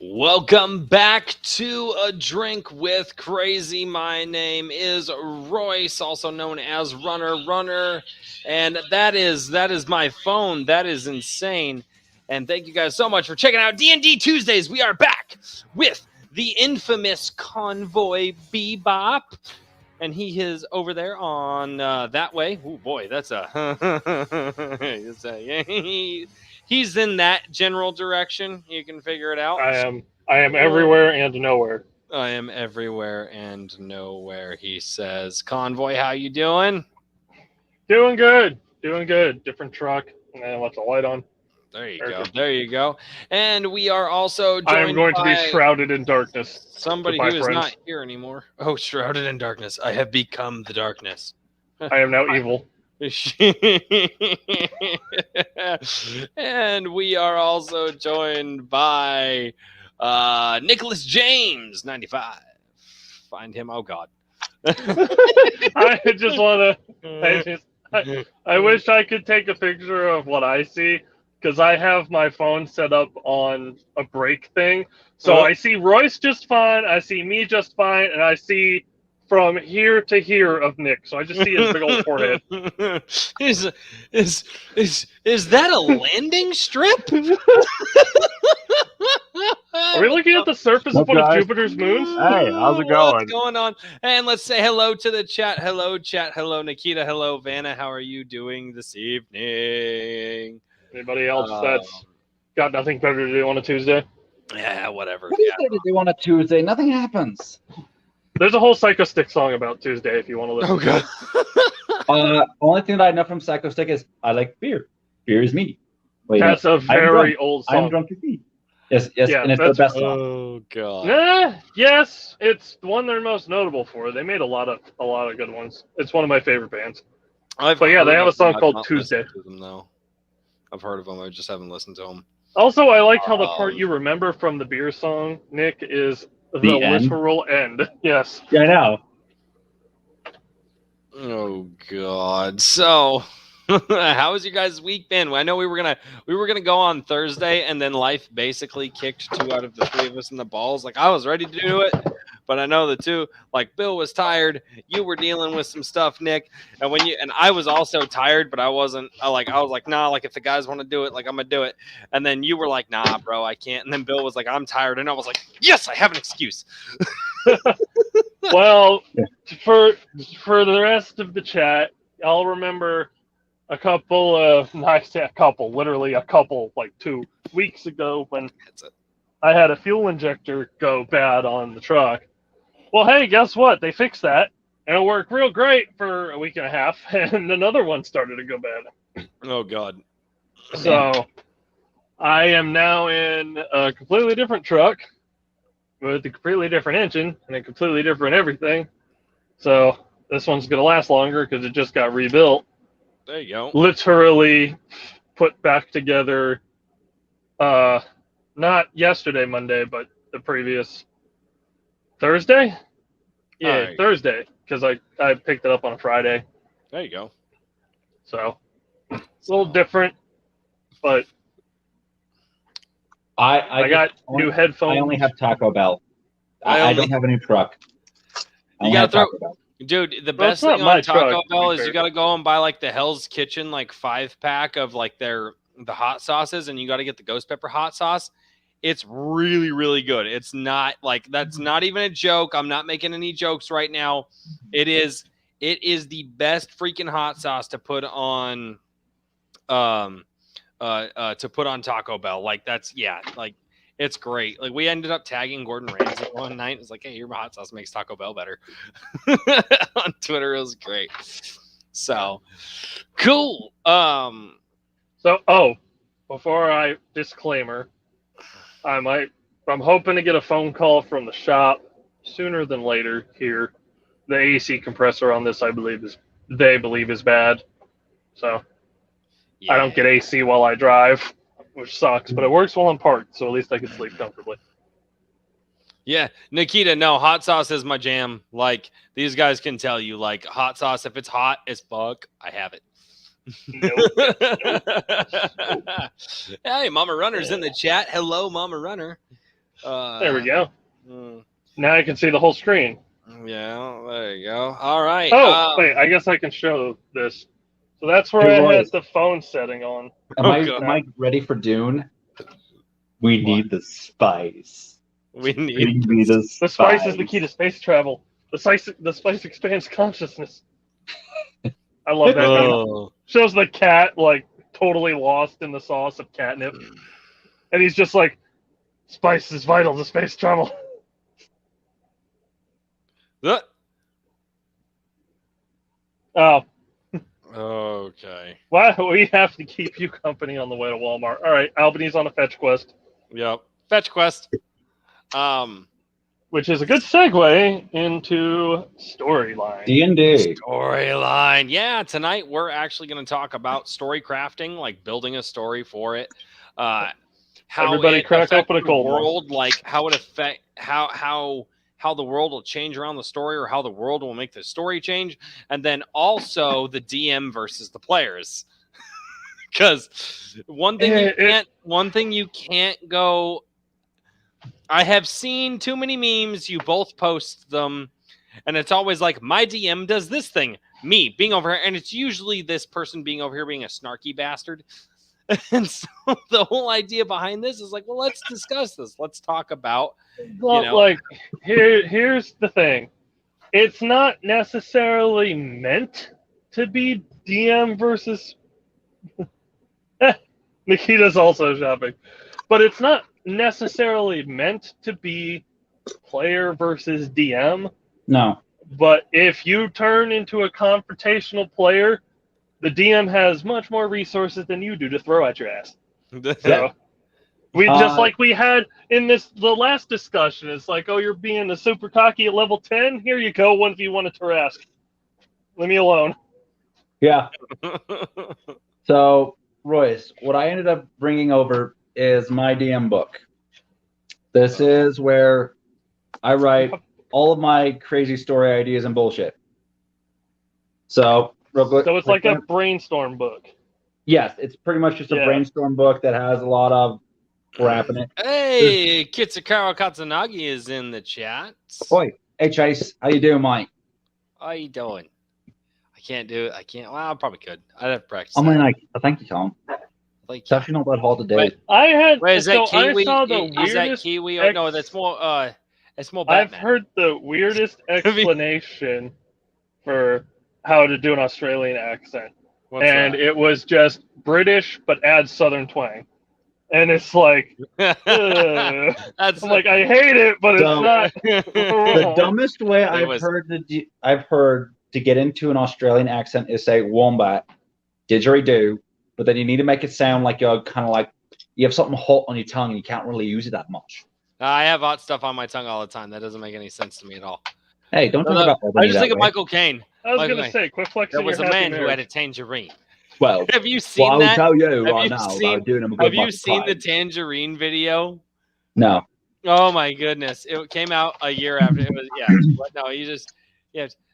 Welcome back to A Drink with Crazy. My name is Royce, also known as Runner, and that is my phone. That is insane. And thank you guys so much for checking out D&D Tuesdays. We are back with the infamous Convoy Bebop, and he is over there on that way. Oh boy, that's he's in that general direction. You can figure it out. I am everywhere and nowhere. I am everywhere and nowhere, he says. Convoy, how you doing? Doing good. Different truck. And what's the light on? There you go. And we are also joined I am going to be by shrouded in darkness. somebody who is not here anymore. Oh, shrouded in darkness. I have become the darkness. I am now evil. And we are also joined by Nicholas James, 95. Find him. Oh, God. I just want to... I wish I could take a picture of what I see, because I have my phone set up on a break thing. So I see Royce just fine, I see me just fine, and I see from here to here of Nick. So I just see his big old forehead. Is that a landing strip? Are we looking at the surface of one of Jupiter's moons? Hey, how's it going? What's going on? And let's say hello to the chat. Hello, chat. Hello, Nikita. Hello, Vanna. How are you doing this evening? Anybody else that's got nothing better to do on a Tuesday? Yeah, whatever. What do you think to do on a Tuesday? Nothing happens. There's a whole Psycho Stick song about Tuesday if you want to listen. Oh, God. Only thing that I know from Psycho Stick is I like beer. Beer is me. Wait, that's a very old song. I'm drunk to be. Yes, yeah, and it's the best song. Oh, God. Yes, it's the one they're most notable for. They made a lot of good ones. It's one of my favorite bands. But yeah, they have a song called Tuesday. I've heard of them. I just haven't listened to them. Also, I like how the part you remember from the beer song, Nick, is the literal end. Yes. Yeah, I know. Oh, God. So, how has your guys' week been? I know we were gonna go on Thursday, and then life basically kicked 2 out of the 3 of us in the balls. Like, I was ready to do it, but I know the 2. Like, Bill was tired. You were dealing with some stuff, Nick, and I was also tired, but I wasn't. I was like, nah. Like, if the guys want to do it, like, I'm gonna do it. And then you were like, nah, bro, I can't. And then Bill was like, I'm tired, and I was like, yes, I have an excuse. Well, for the rest of the chat, I'll remember literally a couple, like 2 weeks ago when I had a fuel injector go bad on the truck. Well, hey, guess what? They fixed that, and it worked real great for a week and a half, and another one started to go bad. Oh, God. So I am now in a completely different truck with a completely different engine and a completely different everything. So this one's going to last longer because it just got rebuilt. There you go. Literally put back together, not yesterday, Monday, but the previous Thursday? Yeah, right. Thursday, because I picked it up on a Friday. There you go. So it's a little different, but I got new headphones. I only have Taco Bell. I don't have a new truck. You gotta throw, dude. The best thing on Taco Bell is you gotta go and buy like the Hell's Kitchen like 5-pack of like the hot sauces, and you gotta get the ghost pepper hot sauce. It's really, really good. It's not like that's not even a joke. I'm not making any jokes right now. It is the best freaking hot sauce to put on Taco Bell. Like like it's great. Like we ended up tagging Gordon Ramsay one night. It's like, hey, your hot sauce makes Taco Bell better. On Twitter, it was great. So cool. Before disclaimer, I'm hoping to get a phone call from the shop sooner than later here. The AC compressor on this, they believe is bad. So yeah. I don't get AC while I drive, which sucks, but it works while I'm parked, so at least I can sleep comfortably. Yeah, Nikita, no, hot sauce is my jam. Like, these guys can tell you, like, hot sauce, if it's hot as fuck, I have it. Nope. Hey, Mama Runner's in the chat. Hello, Mama Runner. There we go. mm, Now I can see the whole screen. Yeah, there you go. All right. Oh, wait, I guess I can show this. So that's where Hey, I Roy. had the phone setting on. Am God. I ready for Dune? We What? need the spice. We need Bring me the The spice is the key to space travel. The spice expands consciousness. I love that. Oh. Shows the cat like totally lost in the sauce of catnip, and he's just like, "Spice is vital to space travel." Oh, Okay. why we have to keep you company on the way to Walmart? All right, Albany's on a fetch quest, Yep. Fetch quest. which is a good segue into storyline. D&D. Storyline. Yeah, tonight we're actually going to talk about story crafting, like building a story for it. How Everybody it crack affects open a the cold one. world, like how it affect how the world will change around the story, or how the world will make the story change, and then also the DM versus the players. Because one thing you can't go. I have seen too many memes. You both post them, and it's always like, my DM does this thing, me being over here, and it's usually this person being over here being a snarky bastard. And so the whole idea behind this is like, well, let's discuss this. Let's talk about, Well, like here's the thing. It's not necessarily meant to be DM versus Nikita's also shopping. But it's not necessarily meant to be player versus DM. No. But if you turn into a confrontational player, the DM has much more resources than you do to throw at your ass. So we just like we had in the last discussion, it's like, oh, you're being a super cocky at level 10? Here you go, one if you want to Tarrasque. Leave me alone. Yeah. So, Royce, what I ended up bringing over is my DM book. This is where I write all of my crazy story ideas and bullshit. So, real quick. So it's like a brainstorm book. Yes, it's pretty much just a brainstorm book that has a lot of crap in it. Hey, Kitsukaro Katsunagi is in the chat. Oi, hey Chase, how you doing, Mike? How you doing? I can't do it. I can't. Well, I probably could. I'd have to practice. I mean, like, thank you, Tom. Like, It's actually not that hard to do. Wait, I had. wait, is that Kiwi? I saw the Is that weirdest. Kiwi? Oh, no, that's more. It's more Batman. I've heard the weirdest explanation for how to do an Australian accent. What's and that? It was just British but add Southern twang, and it's like, I'm like, I hate it, but it's not. The dumbest way I've heard to get into an Australian accent is say wombat, didgeridoo, but then you need to make it sound like you're kind of like you have something hot on your tongue and you can't really use it that much. I have hot stuff on my tongue all the time. That doesn't make any sense to me at all. Hey, don't talk about that. I just think of Michael Caine. I was going to say, quit flexing. There was a man who had a tangerine. Well, have you seen that? I'll tell you right now. Have you seen the tangerine video? No. Oh my goodness! It came out a year after. It was no, you just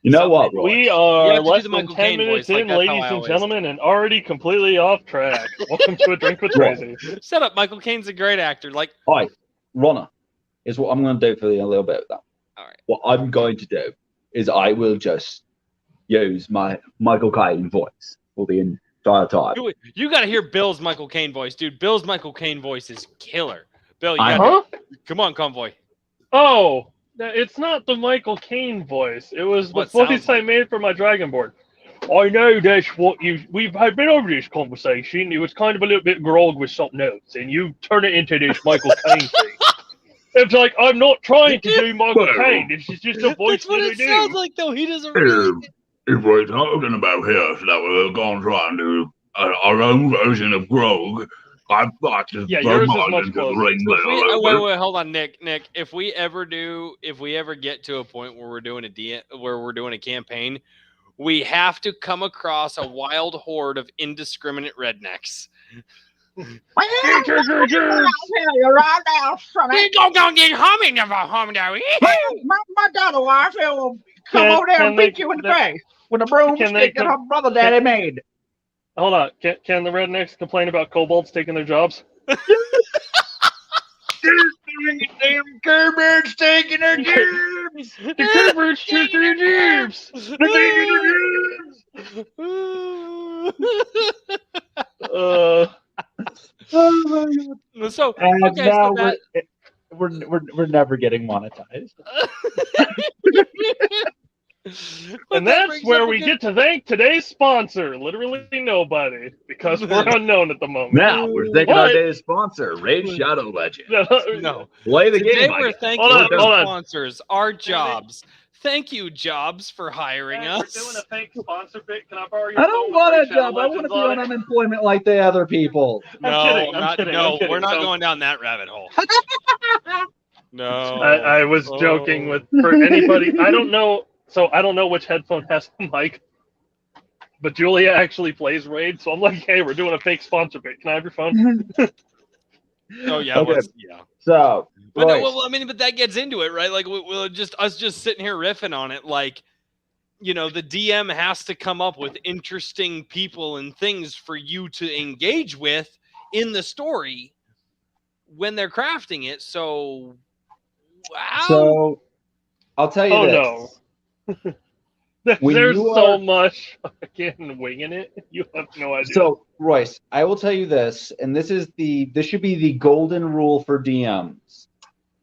You know what, Roy? We are less than 10 minutes in, ladies and gentlemen, and already completely off track. Welcome to A Drink with Tracy. Shut up, Michael Caine's a great actor. Like, hi, Ronna, is what I'm going to do for you a little bit of that. All right. What I'm going to do is I will just use my Michael Caine voice for the entire time. You got to hear Bill's Michael Caine voice, dude. Bill's Michael Caine voice is killer. Bill, you got come on, Convoy. Oh, it's not the Michael Caine voice. It was the voice I made for my Dragon board. I know that's what we've been over this conversation. It was kind of a little bit grog with something else, and you turn it into this Michael Caine thing. It's like, I'm not trying to do Michael Caine. This is just a voice that I do. Sounds like, though. He doesn't really... If we're talking about here, so that we're going to try and do our own version of grog, I've got to yours is much closer. Wait, hold on, Nick. If we ever get to a point where we're doing a campaign, we have to come across a wild horde of indiscriminate rednecks. You're right now, son. We gonna get humming of a hum now. My daughter wife will come over there and beat you in the face with a broomstick that her brother daddy made. Hold on. Can the rednecks complain about kobolds taking their jobs? They're doing it damn The Cooper's trick or jeeps. Oh my God. So And okay, now so that we're never getting monetized. And that's where we get to thank today's sponsor, literally nobody, because we're unknown at the moment. Now we're thanking our day's sponsor, Raid Shadow Legends. No. Play the Today game. we're thanking Hold our on. sponsors, our jobs. Thank you, Jobs, for hiring us. We're doing a fake sponsor bit. Can I borrow your I phone don't with want Raid a Shadow job. I want Legends to be on on it? unemployment like the other people. I'm kidding. No, we're not So- going down that rabbit hole. No. I was joking with for anybody. I don't know. So I don't know which headphone has the mic, but Julia actually plays Raid. So I'm like, hey, we're doing a fake sponsor bit. Can I have your phone? Oh yeah, Okay. yeah. So, But no, Royce, well, I mean, but that gets into it, right? Like we'll just sitting here riffing on it, like, you know, the DM has to come up with interesting people and things for you to engage with in the story when they're crafting it. So, wow. so I'll tell you Oh this. no. When There's you so are- much again winging it. You have no idea. So, Royce, I will tell you this, and this should be the golden rule for DMs.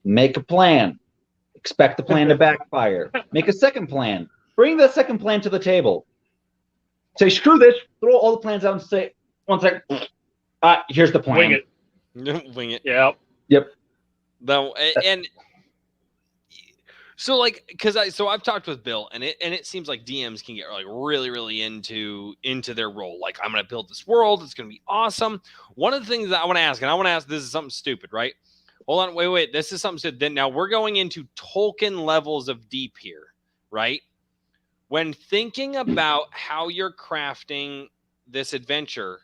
Make a plan. Expect the plan to backfire. Make a second plan. Bring that second plan to the table. Say, screw this. Throw all the plans out and say, one second. Here's the plan. Wing it. Wing it. Yeah. Yep. No, and so like, so I've talked with Bill, and it seems like DMs can get like really into their role. Like, I'm gonna build this world, it's gonna be awesome. One of the things that I want to ask, this is something stupid, right? Hold on, wait, this is something stupid. Then now we're going into Tolkien levels of deep here, right? When thinking about how you're crafting this adventure,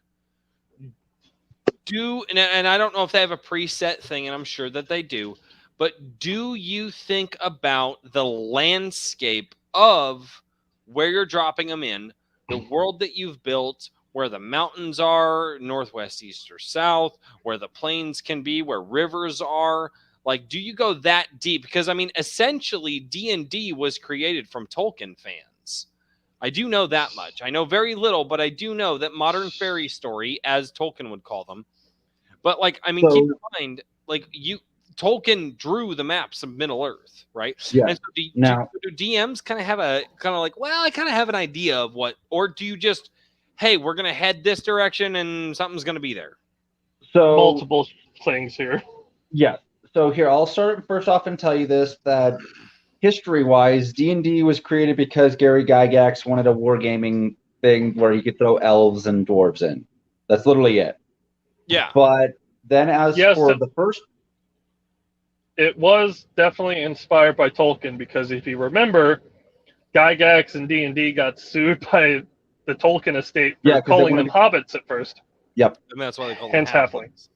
and I don't know if they have a preset thing, and I'm sure that they do. But do you think about the landscape of where you're dropping them in, the world that you've built, where the mountains are, northwest, east, or south, where the plains can be, where rivers are? Like, do you go that deep? Because, I mean, essentially, D&D was created from Tolkien fans. I do know that much. I know very little, but I do know that modern fairy story, as Tolkien would call them. But, like, I mean, keep in mind, like, Tolkien drew the maps of Middle Earth, right? Yeah. And so do DMs kind of have I kind of have an idea of what, or do you just, hey, we're going to head this direction and something's going to be there? So Multiple things here. Yeah. So here, I'll start first off and tell you this, that history-wise, D&D was created because Gary Gygax wanted a wargaming thing where he could throw elves and dwarves in. That's literally it. Yeah. But then the first... It was definitely inspired by Tolkien, because if you remember, Gygax and D&D got sued by the Tolkien estate for calling them hobbits at first. Yep. And that's why they call them halflings.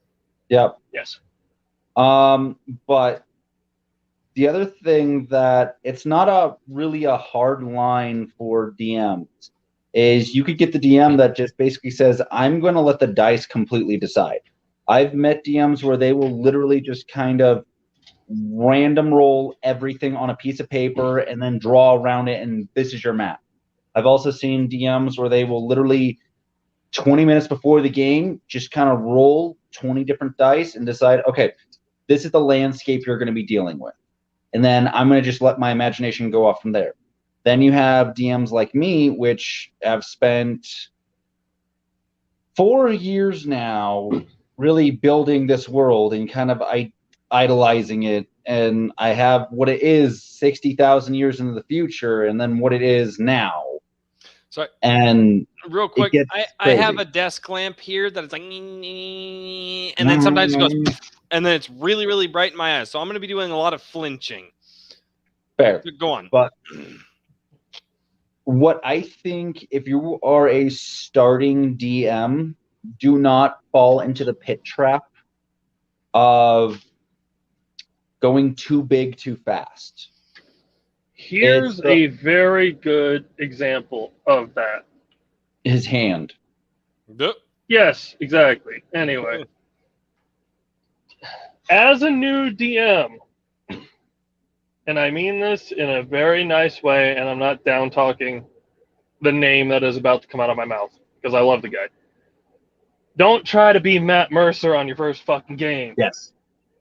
Yep. Yes. But the other thing that it's not really a hard line for DMs is you could get the DM that just basically says, I'm going to let the dice completely decide. I've met DMs where they will literally just kind of random roll everything on a piece of paper and then draw around it, and this is your map. I've also seen DMs where they will literally 20 minutes before the game just kind of roll 20 different dice and decide, okay, this is the landscape you're going to be dealing with. And then I'm going to just let my imagination go off from there. Then you have DMs like me, which have spent 4 years now really building this world and kind of idolizing it. And I have what it is 60,000 years into the future, and then what it is now. Sorry. And real quick, I have a desk lamp here that it's like, and then sometimes it goes, and then it's really, really bright in my eyes. So I'm going to be doing a lot of flinching. Fair. Go on. But what I think, if you are a starting DM, do not fall into the pit trap of going too big too fast. Here's a very good example of that. His hand. Yep. Yes, exactly. Anyway, as a new DM, and I mean this in a very nice way, and I'm not down talking the name that is about to come out of my mouth, because I love the guy. Don't try to be Matt Mercer on your first fucking game. Yes.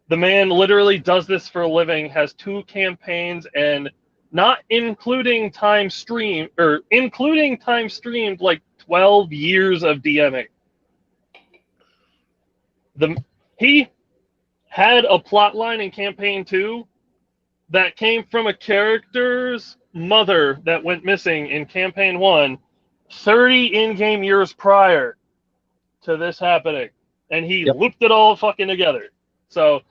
The man literally does this for a living, has 2 campaigns, and not including time streamed, or including time streamed, like 12 years of DMing. He had a plot line in campaign 2 that came from a character's mother that went missing in campaign 1 30 in-game years prior to this happening, and he looped it all fucking together. So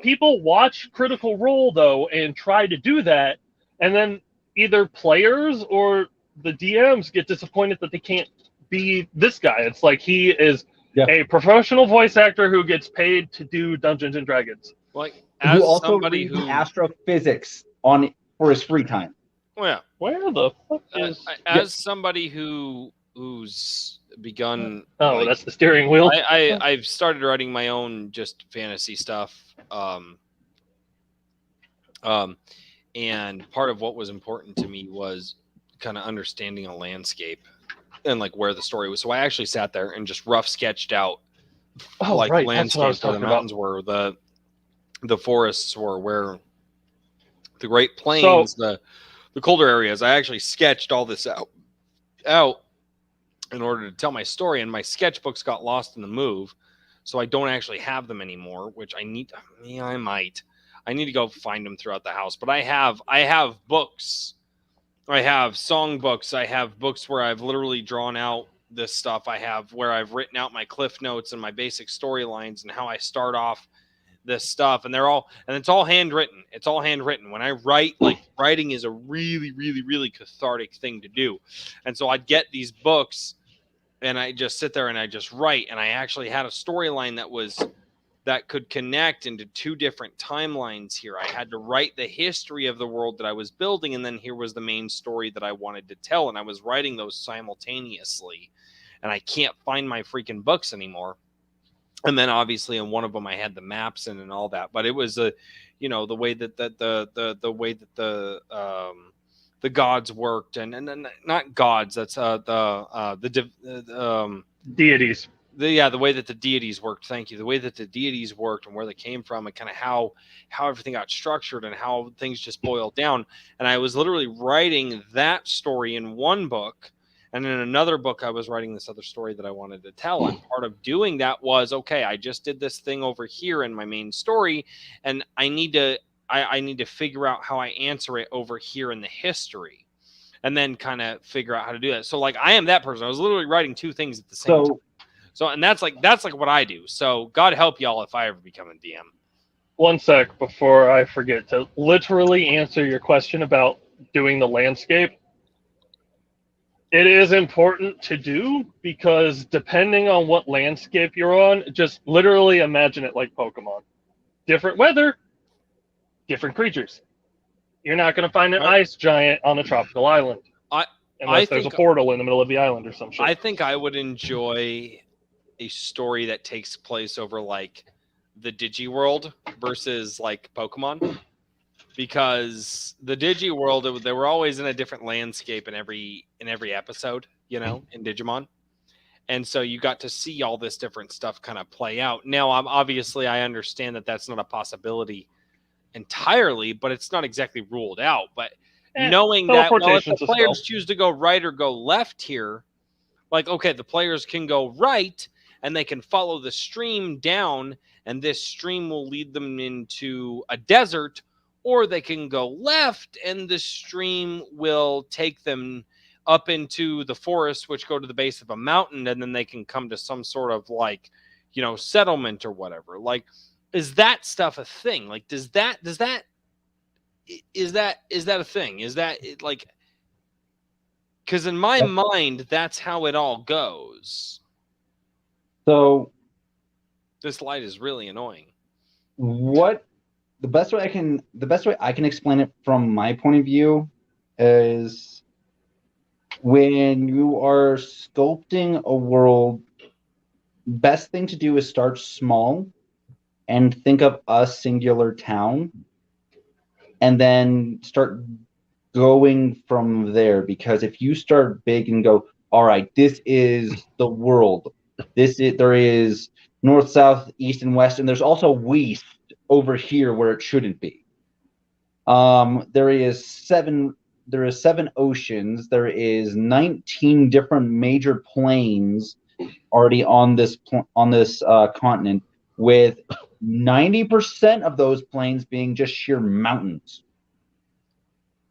people watch Critical Role though and try to do that, and then either players or the DMs get disappointed that they can't be this guy. It's like he is a professional voice actor who gets paid to do Dungeons and Dragons. Like, who also reads astrophysics for his free time. Oh yeah. Where the fuck is somebody who's begun? Oh, that's the steering wheel. I've started writing my own just fantasy stuff. And part of what was important to me was kind of understanding a landscape and like where the story was. So I actually sat there and just rough sketched out landscapes where the mountains were, the forests were, where the Great Plains, the colder areas. I actually sketched all this out in order to tell my story, and my sketchbooks got lost in the move, so I don't actually have them anymore, which I need. I need to go find them throughout the house, but I have books. I have song books. I have books where I've literally drawn out this stuff. I have where I've written out my cliff notes and my basic storylines and how I start off this stuff, and it's all handwritten. It's all handwritten. When I write, like, writing is a really, really, really cathartic thing to do. And so I'd get these books and I just sit there and I just write, and I actually had a storyline that could connect into 2 different timelines here. I had to write the history of the world that I was building, and then here was the main story that I wanted to tell, and I was writing those simultaneously, and I can't find my freaking books anymore. And then obviously in one of them I had the maps in and all that, but it was the way that the way that the gods worked, and not gods, that's deities. The way that the deities worked. Thank you. The way that the deities worked and where they came from, and kind of how everything got structured and how things just boiled down. And I was literally writing that story in one book, and in another book I was writing this other story that I wanted to tell. And part of doing that was, okay, I just did this thing over here in my main story, and I need to figure out how I answer it over here in the history, and then kind of figure out how to do that. So like, I am that person. I was literally writing 2 things at the same time. So, and that's like what I do. So God help y'all if I ever become a DM. One sec before I forget to literally answer your question about doing the landscape. It is important to do, because depending on what landscape you're on, just literally imagine it like Pokemon. Different weather, different creatures. You're not going to find an ice giant on a tropical island. Unless there's a portal in the middle of the island or some shit. I think I would enjoy a story that takes place over like the Digi world versus like Pokemon, because the Digi world, they were always in a different landscape in every episode, in Digimon. And so you got to see all this different stuff kind of play out. Now, I understand that that's not a possibility entirely, but it's not exactly ruled out. But knowing that, if the players choose to go right or go left here, like, okay, the players can go right and they can follow the stream down, and this stream will lead them into a desert, or they can go left and the stream will take them up into the forest, which go to the base of a mountain, and then they can come to some sort of like, settlement or whatever. Like, is that stuff a thing? Like, is that a thing? Is that like, because in my mind, that's how it all goes. So this light is really annoying. The best way I can explain it from my point of view is, when you are sculpting a world, best thing to do is start small and think of a singular town, and then start going from there. Because if you start big and go, all right, this is the world. There is north, south, east, and west, and there's also west over here where it shouldn't be. There is seven oceans. There is 19 different major plains already on this continent, with 90% of those plains being just sheer mountains.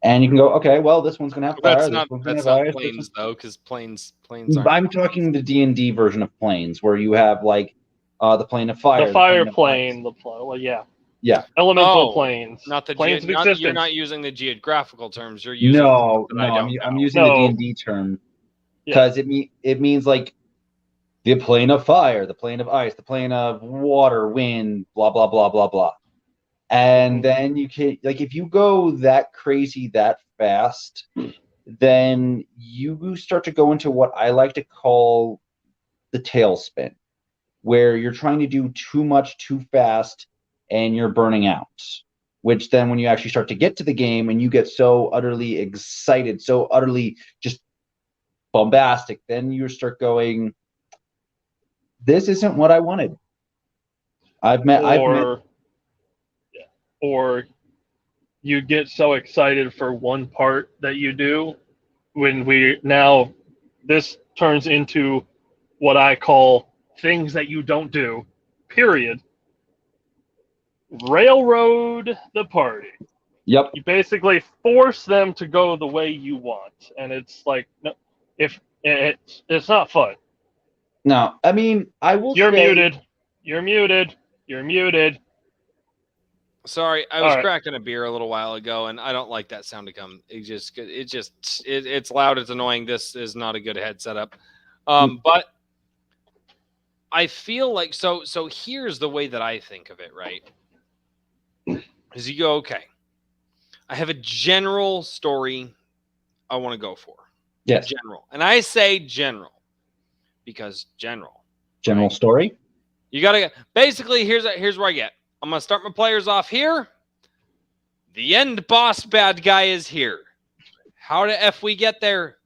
And you can go, okay, well, this one's gonna have fire. That's not plains though, because plains aren't. I'm talking the D&D version of plains, where you have like the plane of fire, the fire plane, yeah, elemental planes, not the planes of existence. You're not using the geographical terms. You're using I'm using the D&D term because it means like the plane of fire, the plane of ice, the plane of water, wind, blah blah blah blah blah. And then you can, like, if you go that crazy that fast, then you start to go into what I like to call the tailspin, where you're trying to do too much too fast and you're burning out. Which then when you actually start to get to the game and you get so utterly excited, so utterly just bombastic, then you start going, this isn't what I wanted. Or you get so excited for one part that you do this turns into what I call things that you don't do, period. Railroad the party. Yep. You basically force them to go the way you want, and it's like, no, if it's not fun. No, I mean, I will. You're muted. You're muted. You're muted. Sorry, I was cracking a beer a little while ago, and I don't like that sound to come. It's loud. It's annoying. This is not a good head setup. But I feel like so here's the way that I think of it, right? Is you go, okay, I have a general story I want to go for. Yes. General. And I say general because general. General story? You got to basically here's where I get. I'm going to start my players off here. The end boss bad guy is here. How the F we get there?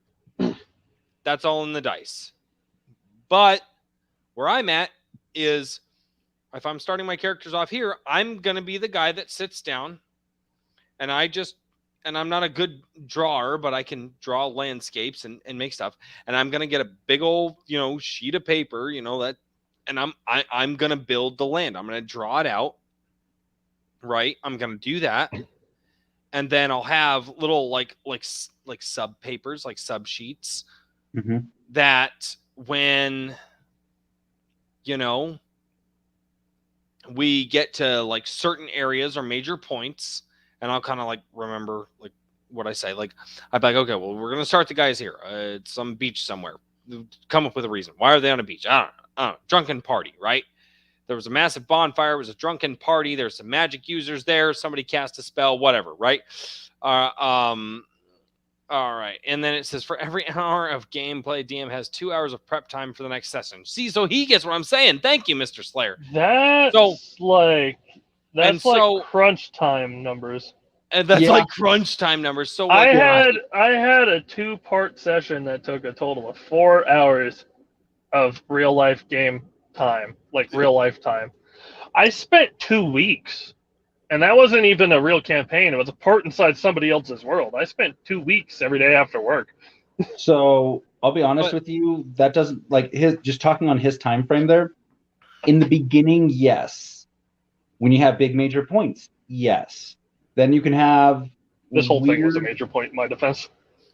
That's all in the dice. But where I'm at is if I'm starting my characters off here, I'm going to be the guy that sits down and I'm not a good drawer, but I can draw landscapes and make stuff. And I'm going to get a big old, sheet of paper, and I'm going to build the land. I'm going to draw it out. Right. I'm going to do that. And then I'll have little like sub papers, like sub sheets that when, we get to like certain areas or major points, and I'll kind of like remember like what I say. Like I'd be like, okay, well, we're going to start the guys here. It's some beach somewhere. Come up with a reason. Why are they on a beach? I don't know. Drunken party, right? There was a massive bonfire. It was a drunken party. There's some magic users there. Somebody cast a spell, whatever, right? All right. And then it says for every hour of gameplay, DM has 2 hours of prep time for the next session. See, so he gets what I'm saying. Thank you, Mr. Slayer. That's like crunch time numbers. And that's like crunch time numbers. So I had a 2-part session that took a total of 4 hours of real life game time, like real life time. I spent 2 weeks, and that wasn't even a real campaign. It was a part inside somebody else's world. I spent 2 weeks every day after work. So I'll be honest with you, that doesn't like just talking on his time frame there. In the beginning, yes. When you have big major points, yes. Then you can have this whole thing was a major point in my defense.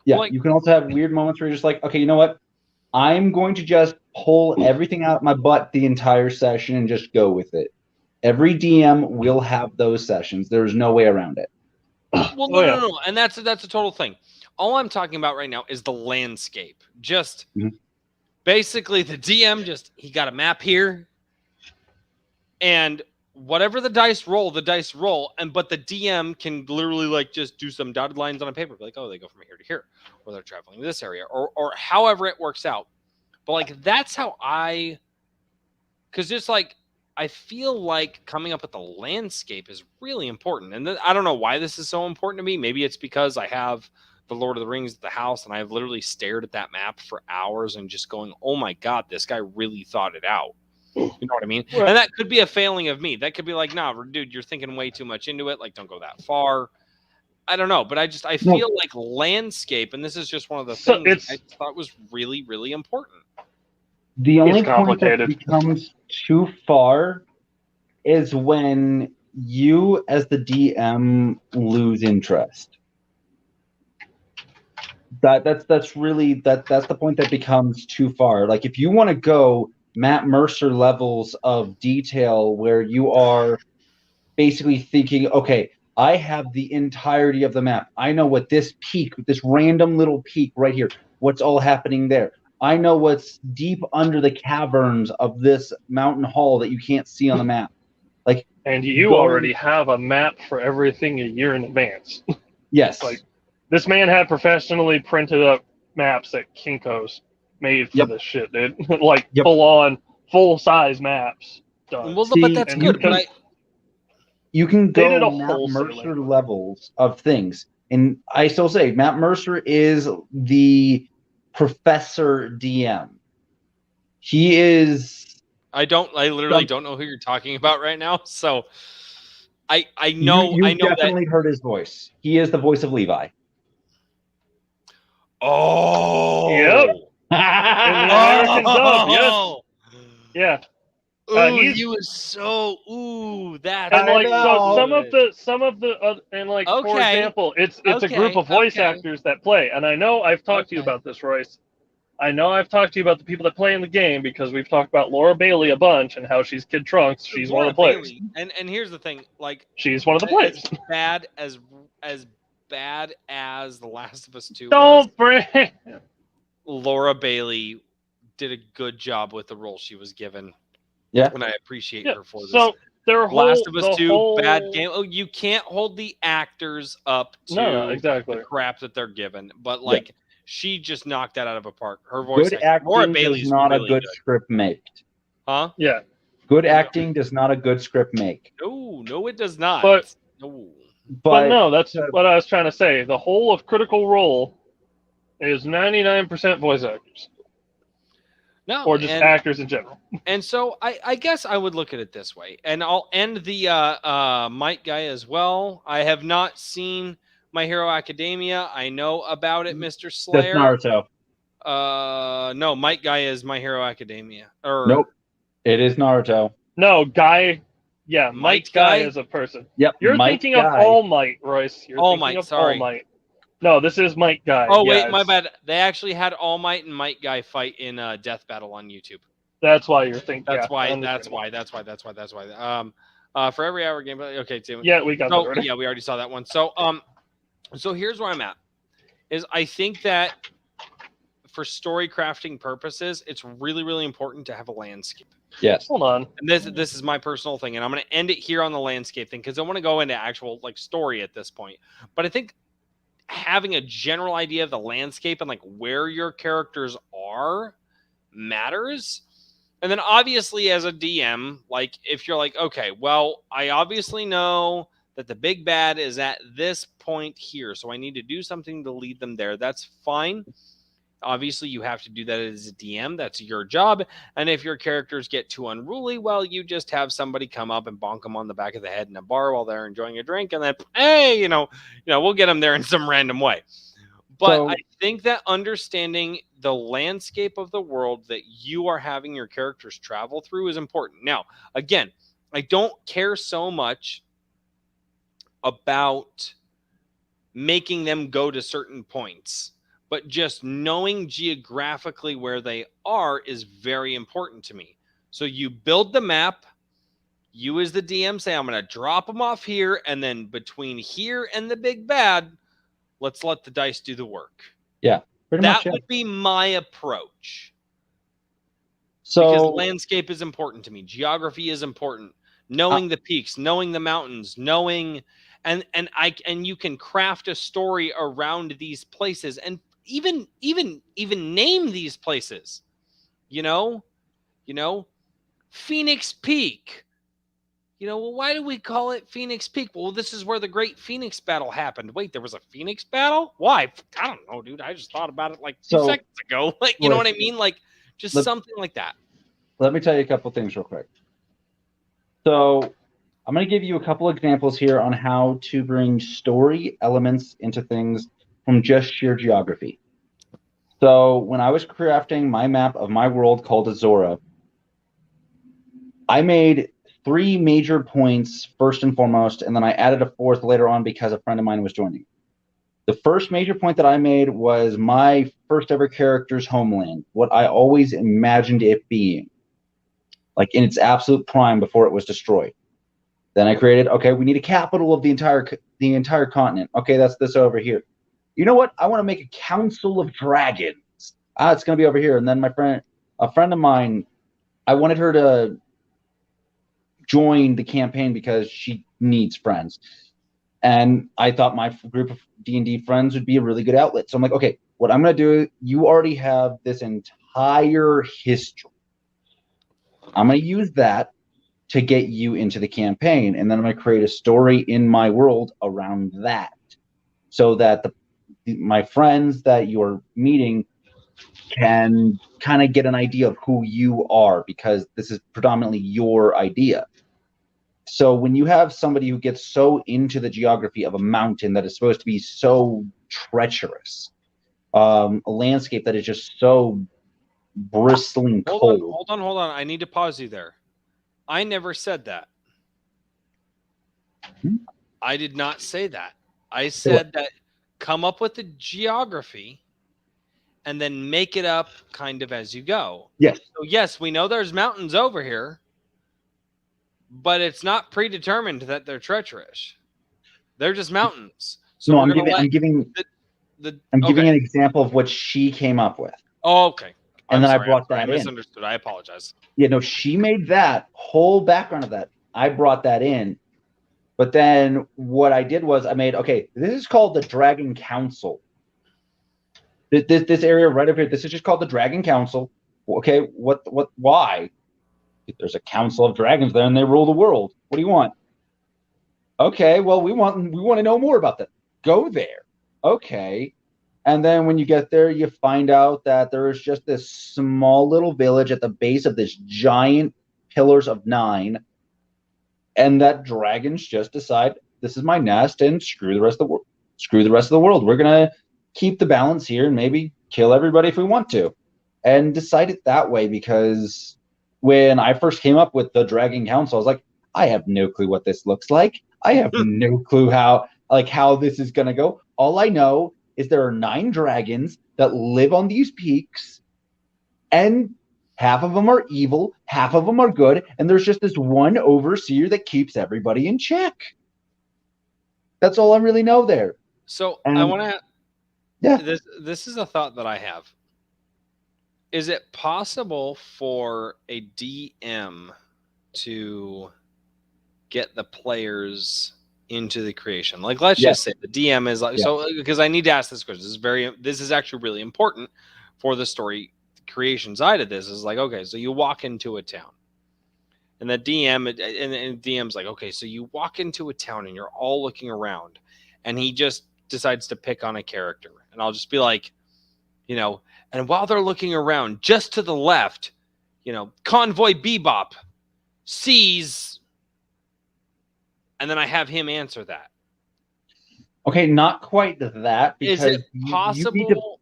Yeah, you can also have weird moments where you're just like, okay, you know what? I'm going to just pull everything out my butt the entire session and just go with it. Every DM will have those sessions. There's no way around it. Well, no. And that's a total thing. All I'm talking about right now is the landscape. Just basically the DM he got a map here. And whatever the dice roll, but the DM can literally like just do some dotted lines on a paper. Like, oh, they go from here to here. Or they're traveling to this area. Or however it works out. But like that's how because just like I feel like coming up with the landscape is really important. And I don't know why this is so important to me. Maybe it's because I have the Lord of the Rings at the house and I've literally stared at that map for hours and just going, oh my God, this guy really thought it out. You know what I mean? Right. And that could be a failing of me. That could be like, nah, dude, you're thinking way too much into it. Like, don't go that far. I don't know. But I feel like landscape, and this is just one of the things I thought was really, really important. The only point that becomes too far is when you, as the DM, lose interest. That's the point that becomes too far. Like if you want to go Matt Mercer levels of detail where you are basically thinking, okay, I have the entirety of the map. I know what this peak, this random little peak right here, what's all happening there. I know what's deep under the caverns of this mountain hall that you can't see on the map. Like, and you already have a map for everything a year in advance. Yes. Like this man had professionally printed up maps at Kinko's made for this shit, dude. Like full size maps done. Well, but that's good. You can go Matt Mercer levels of things. And I still say Matt Mercer is the professor DM. He is. I literally don't know who you're talking about right now. So I know. You I know definitely heard his voice. He is the voice of Levi. Oh. Yep. In the American dub, yes. Yeah. He was so that's and like so some of the and like for example it's a group of voice actors that play, and I know I've talked to you about this, Royce. I know I've talked to you about the people that play in the game because we've talked about Laura Bailey a bunch and how she's Kid Trunks. She's one of the players. And here's the thing, like she's one of the players. As bad as The Last of Us 2 Don't bring Laura Bailey did a good job with the role she was given. Yeah, and I appreciate her for this. So Last of Us 2 bad game. Oh, you can't hold the actors up to the crap that they're given. But like she just knocked that out of a park. Her voice good acting does not a good script make. Huh? Yeah. Good acting does not a good script make. No, it does not. But no, that's what I was trying to say. The whole of Critical Role is 99% voice actors. No, or just actors in general. And so I guess I would look at it this way, and I'll end the Might guy as well. I have not seen My Hero Academia. I know about it, Mr. Slayer. That's Naruto. No, Might guy is My Hero Academia. Nope, it is Naruto. No, Guy. Yeah, Might guy is a person. Yep, you're thinking of All Might, Royce. You're All Might. Sorry. All Might. No, this is Might Guy. Oh, wait, my bad. They actually had All Might and Might Guy fight in Death Battle on YouTube. That's why you're thinking. That's why. For every hour game. Okay, Tim. Yeah, we got that already. Yeah, we already saw that one. So, so here's where I'm at. Is I think that for story crafting purposes, it's really, really important to have a landscape. Yes. Hold on. And this is my personal thing, and I'm going to end it here on the landscape thing because I want to go into actual like story at this point. But I think having a general idea of the landscape and like where your characters are matters. And then obviously as a DM, like if you're like, okay, well, I obviously know that the big bad is at this point here, so I need to do something to lead them there. That's fine. Obviously, you have to do that as a DM. That's your job. And if your characters get too unruly, well, you just have somebody come up and bonk them on the back of the head in a bar while they're enjoying a drink, and then, hey, we'll get them there in some random way. But I think that understanding the landscape of the world that you are having your characters travel through is important. Now, again, I don't care so much about making them go to certain points. But just knowing geographically where they are is very important to me. So you build the map. You as the DM say, I'm going to drop them off here. And then between here and the big bad, let's let the dice do the work. Yeah. That would be my approach. So because landscape is important to me. Geography is important. Knowing the peaks, knowing the mountains, knowing and you can craft a story around these places and even name these places, Phoenix Peak, well, why do we call it Phoenix Peak? Well, this is where the Great Phoenix Battle happened. Wait, there was a Phoenix Battle? Why? I don't know, dude. I just thought about it like 2 seconds ago. Like, you know what I mean? Like, just something like that. Let me tell you a couple things real quick. So I'm going to give you a couple examples here on how to bring story elements into things from just sheer geography. So when I was crafting my map of my world called Azora, I made 3 major points first and foremost, and then I added a 4th later on because a friend of mine was joining. The first major point that I made was my first ever character's homeland, what I always imagined it being, like in its absolute prime before it was destroyed. Then I created, okay, we need a capital of the entire continent. Okay, that's this over here. You know what? I want to make a council of dragons. It's going to be over here. And then a friend of mine, I wanted her to join the campaign because she needs friends. And I thought my group of D&D friends would be a really good outlet. So I'm like, okay, what I'm going to do, you already have this entire history. I'm going to use that to get you into the campaign. And then I'm going to create a story in my world around that so that my friends that you're meeting can kind of get an idea of who you are, because this is predominantly your idea. So when you have somebody who gets so into the geography of a mountain that is supposed to be so treacherous, a landscape that is just so bristling cold. Hold on. I need to pause you there. I never said that. I did not say that. I said that come up with the geography and then make it up kind of as you go. Yes. So yes, we know there's mountains over here, but it's not predetermined that they're treacherous. They're just mountains. So no, I'm giving an example of what she came up with. Oh, okay. And then I brought that in. I misunderstood. I apologize. Yeah, no, she made that whole background of that. I brought that in. But then what I did was I made, okay, this is called the Dragon Council. This area right over here, this is just called the Dragon Council. Okay, why? There's a council of dragons there and they rule the world. What do you want? Okay, well, we want to know more about that. Go there. Okay. And then when you get there, you find out that there is just this small little village at the base of this giant pillars of 9. And that dragons just decide, this is my nest, and screw the rest of the world. Screw the rest of the world. We're going to keep the balance here and maybe kill everybody if we want to. And decide it that way, because when I first came up with the Dragon Council, I was like, I have no clue what this looks like. I have no clue how this is going to go. All I know is there are 9 dragons that live on these peaks, and half of them are evil, half of them are good, and there's just this one overseer that keeps everybody in check. That's all I really know there. So I want to... Yeah. This is a thought that I have. Is it possible for a DM to get the players into the creation? Like, let's just say the DM is like, so, because I need to ask this question. This is actually really important for the story creation side of this. Is like, okay, so you walk into a town, and the DM and DM's like, okay, so you walk into a town and you're all looking around, and he just decides to pick on a character, and I'll just be like, and while they're looking around, just to the left, Convoy Bebop sees, and then I have him answer that. Okay, not quite that. Because is it possible?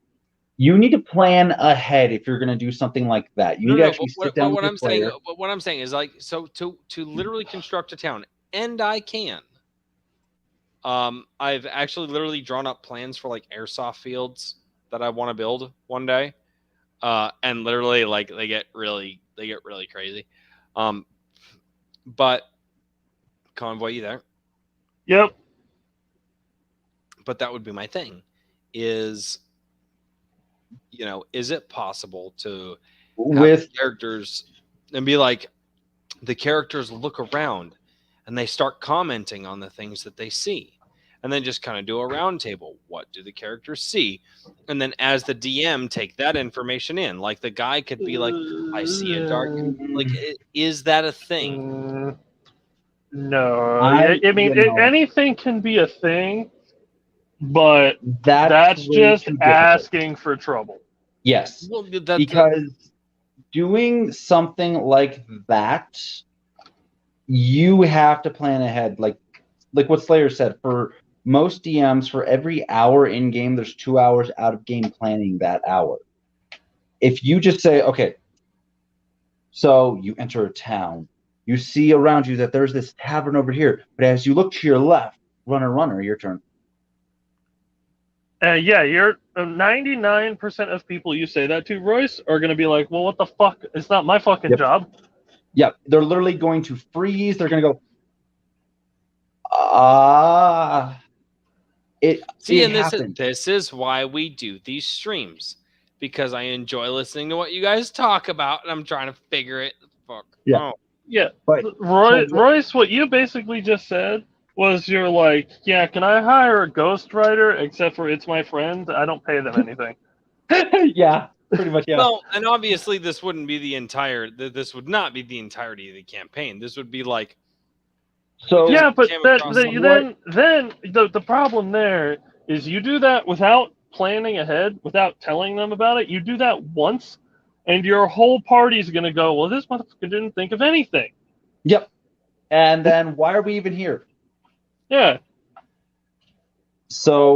You need to plan ahead if you're going to do something like that. You need to actually sit down with the player. What I'm saying is, like, so to literally construct a town, and I can. I've actually literally drawn up plans for like airsoft fields that I want to build one day, and literally like they get really crazy. But Convoy, you there? Yep. But that would be my thing. Is it possible to have characters and be like, the characters look around and they start commenting on the things that they see, and then just kind of do a round table. What do the characters see? And then as the DM take that information in, like the guy could be like, I see a dark, like, is that a thing? No, I mean anything can be a thing, but that's just asking for trouble. Yes, because doing something like that, you have to plan ahead. Like what Slayer said, for most DMs, for every hour in game, there's 2 hours out of game planning that hour. If you just say, okay, so you enter a town, you see around you that there's this tavern over here, but as you look to your left, runner, your turn. Yeah, you're 99% of people you say that to, Royce, are going to be like, well, what the fuck? It's not my fucking job. Yeah, they're literally going to freeze. They're going to go, this is why we do these streams, because I enjoy listening to what you guys talk about, and I'm trying to figure it. Fuck. Yeah. Oh. Yeah. But Royce, what you basically just said was you're like, yeah, can I hire a ghostwriter? Except for it's my friend. I don't pay them anything. Yeah, pretty much. Yeah. Well, and obviously this wouldn't be this would not be the entirety of the campaign. This would be like. So yeah, but then the problem there is you do that without planning ahead, without telling them about it. You do that once, and your whole party's going to go, well, this motherfucker didn't think of anything. Yep. And then why are we even here? Yeah. So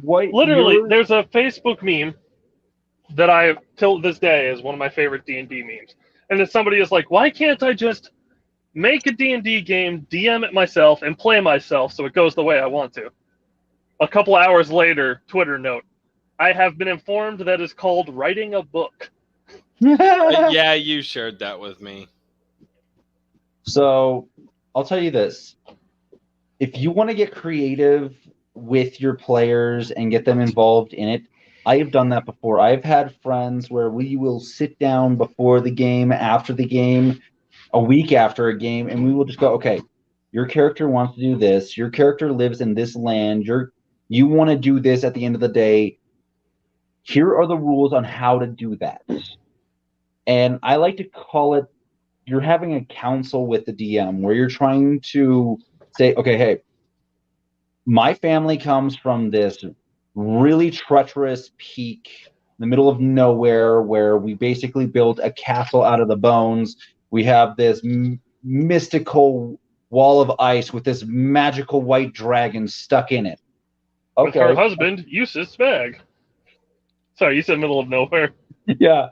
literally, there's a Facebook meme that I, till this day, is one of my favorite D&D memes. And then somebody is like, why can't I just make a D&D game, DM it myself, and play myself so it goes the way I want to? A couple hours later, Twitter note, I have been informed that is called writing a book. Yeah, you shared that with me. So, I'll tell you this. If you want to get creative with your players and get them involved in it, I have done that before. I've had friends where we will sit down before the game, after the game, a week after a game, and we will just go, okay, your character wants to do this. Your character lives in this land. You want to do this at the end of the day. Here are the rules on how to do that. And I like to call it, you're having a council with the DM where you're trying to say, okay, hey, my family comes from this really treacherous peak in the middle of nowhere where we basically built a castle out of the bones. We have this mystical wall of ice with this magical white dragon stuck in it. Okay. With her husband, Eustace Spag. Sorry, you said middle of nowhere. Yeah.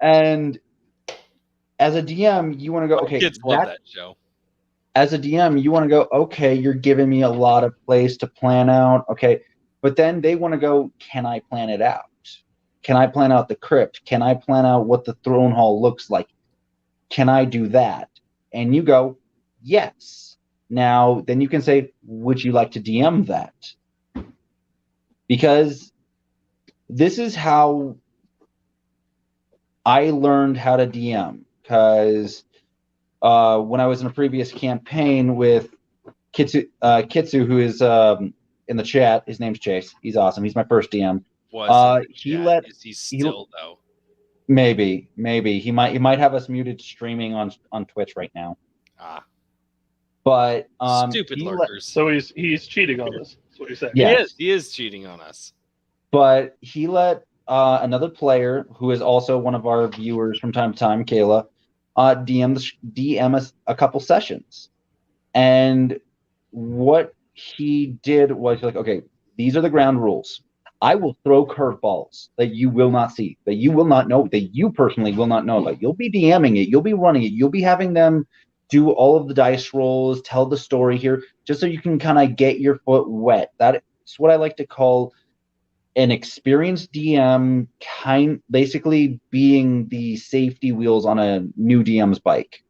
And as a DM, you want to go, okay. Kids love that show. As a DM, you want to go, okay, you're giving me a lot of place to plan out. Okay. But then they want to go, can I plan it out? Can I plan out the crypt? Can I plan out what the throne hall looks like? Can I do that? And you go, yes. Now, then you can say, would you like to DM that? Because this is how I learned how to DM. Because when I was in a previous campaign with Kitsu, who is in the chat, his name's Chase. He's awesome. He's my first DM. Is he still though? Maybe he might have us muted streaming on Twitch right now. But stupid lurkers. So he's cheating on us. That's what you're saying. Yes. He is cheating on us. But he let another player, who is also one of our viewers from time to time, Kayla, DM us a couple sessions. And what he did was like, okay, these are the ground rules. I will throw curveballs that you will not see, that you will not know, that you personally will not know about. You'll be DMing it. You'll be running it. You'll be having them do all of the dice rolls, tell the story here, just so you can kind of get your foot wet. That's what I like to call an experienced DM, basically being the safety wheels on a new DM's bike.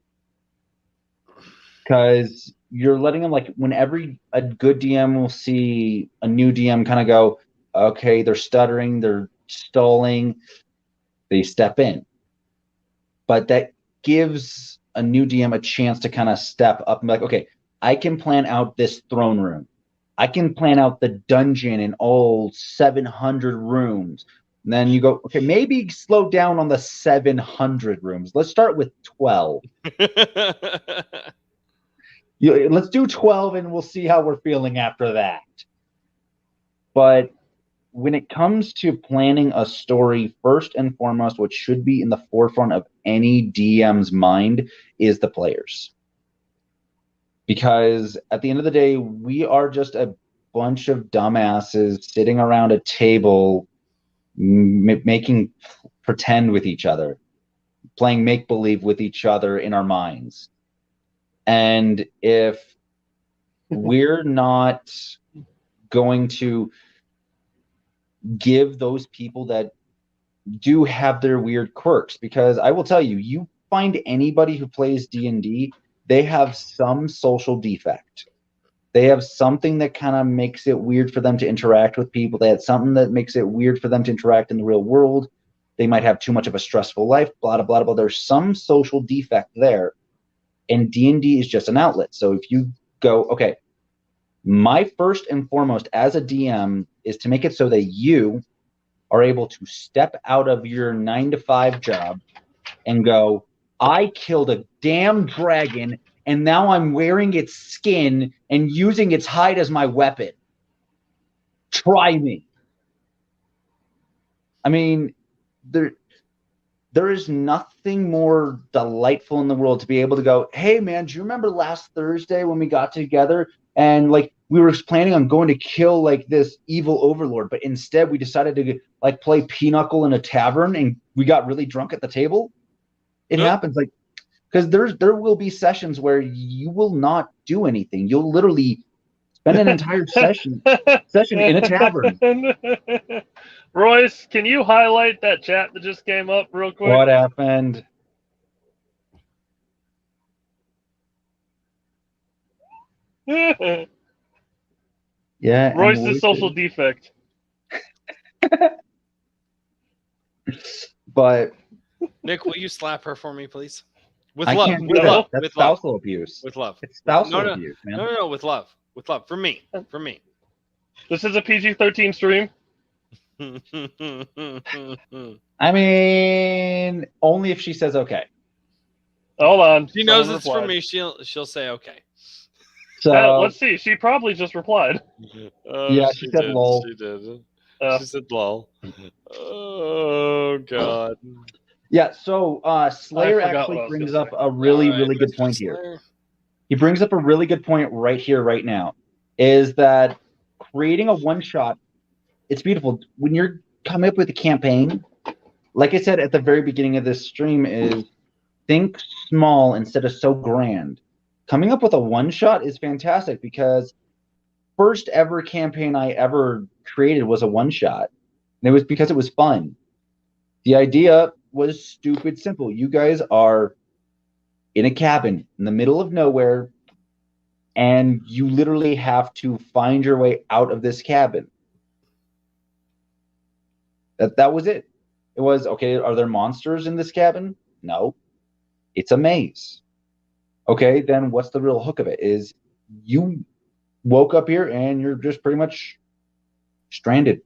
Because you're letting them, like, whenever a good DM will see a new DM kind of go, okay, they're stuttering, they're stalling, they step in. But that gives a new DM a chance to kind of step up and be like, okay, I can plan out this throne room. I can plan out the dungeon in all 700 rooms. And then you go, okay, maybe slow down on the 700 rooms. Let's start with 12. Let's do 12 and we'll see how we're feeling after that. But when it comes to planning a story, first and foremost, what should be in the forefront of any DM's mind is the players. Because at the end of the day, we are just a bunch of dumbasses sitting around a table making pretend with each other, playing make-believe with each other in our minds. And if we're not going to give those people that do have their weird quirks, because I will tell you, you find anybody who plays D&D, they have some social defect. They have something that kind of makes it weird for them to interact with people. They have something that makes it weird for them to interact in the real world. They might have too much of a stressful life, blah, blah, blah, blah. There's some social defect there, and D&D is just an outlet. So if you go, okay, my first and foremost as a DM is to make it so that you are able to step out of your 9-to-5 job and go, I killed a damn dragon, and now I'm wearing its skin and using its hide as my weapon. Try me. I mean, there is nothing more delightful in the world to be able to go, hey, man, do you remember last Thursday when we got together and, like, we were planning on going to kill, like, this evil overlord, but instead we decided to, like, play pinochle in a tavern and we got really drunk at the table? It happens, like, because there will be sessions where you will not do anything. You'll literally spend an entire session in a tavern. Royce, can you highlight that chat that just came up real quick? What happened? Yeah. Royce's social defect. But Nick, will you slap her for me, please? With I love. can't do With that. love. That's With spousal love. abuse. With love. It's spousal abuse, man. No. With love. With love. For me. For me. This is a PG-13 stream. I mean, only if she says okay. Hold on. She knows it's for me. She'll say okay. So let's see. She probably just replied. Yeah, she said lol. She did. She said lol. Oh God. Yeah, so Slayer actually brings up a really good point here. He brings up a really good point right here, right now, is that creating a one-shot, it's beautiful. When you're coming up with a campaign, like I said at the very beginning of this stream, is think small instead of so grand. Coming up with a one-shot is fantastic because first ever campaign I ever created was a one-shot. And it was because it was fun. The idea was stupid simple. You guys are in a cabin in the middle of nowhere, and you literally have to find your way out of this cabin. That was it. It was, okay, are there monsters in this cabin? No. It's a maze. Okay, then what's the real hook of it? Is you woke up here and you're just pretty much stranded.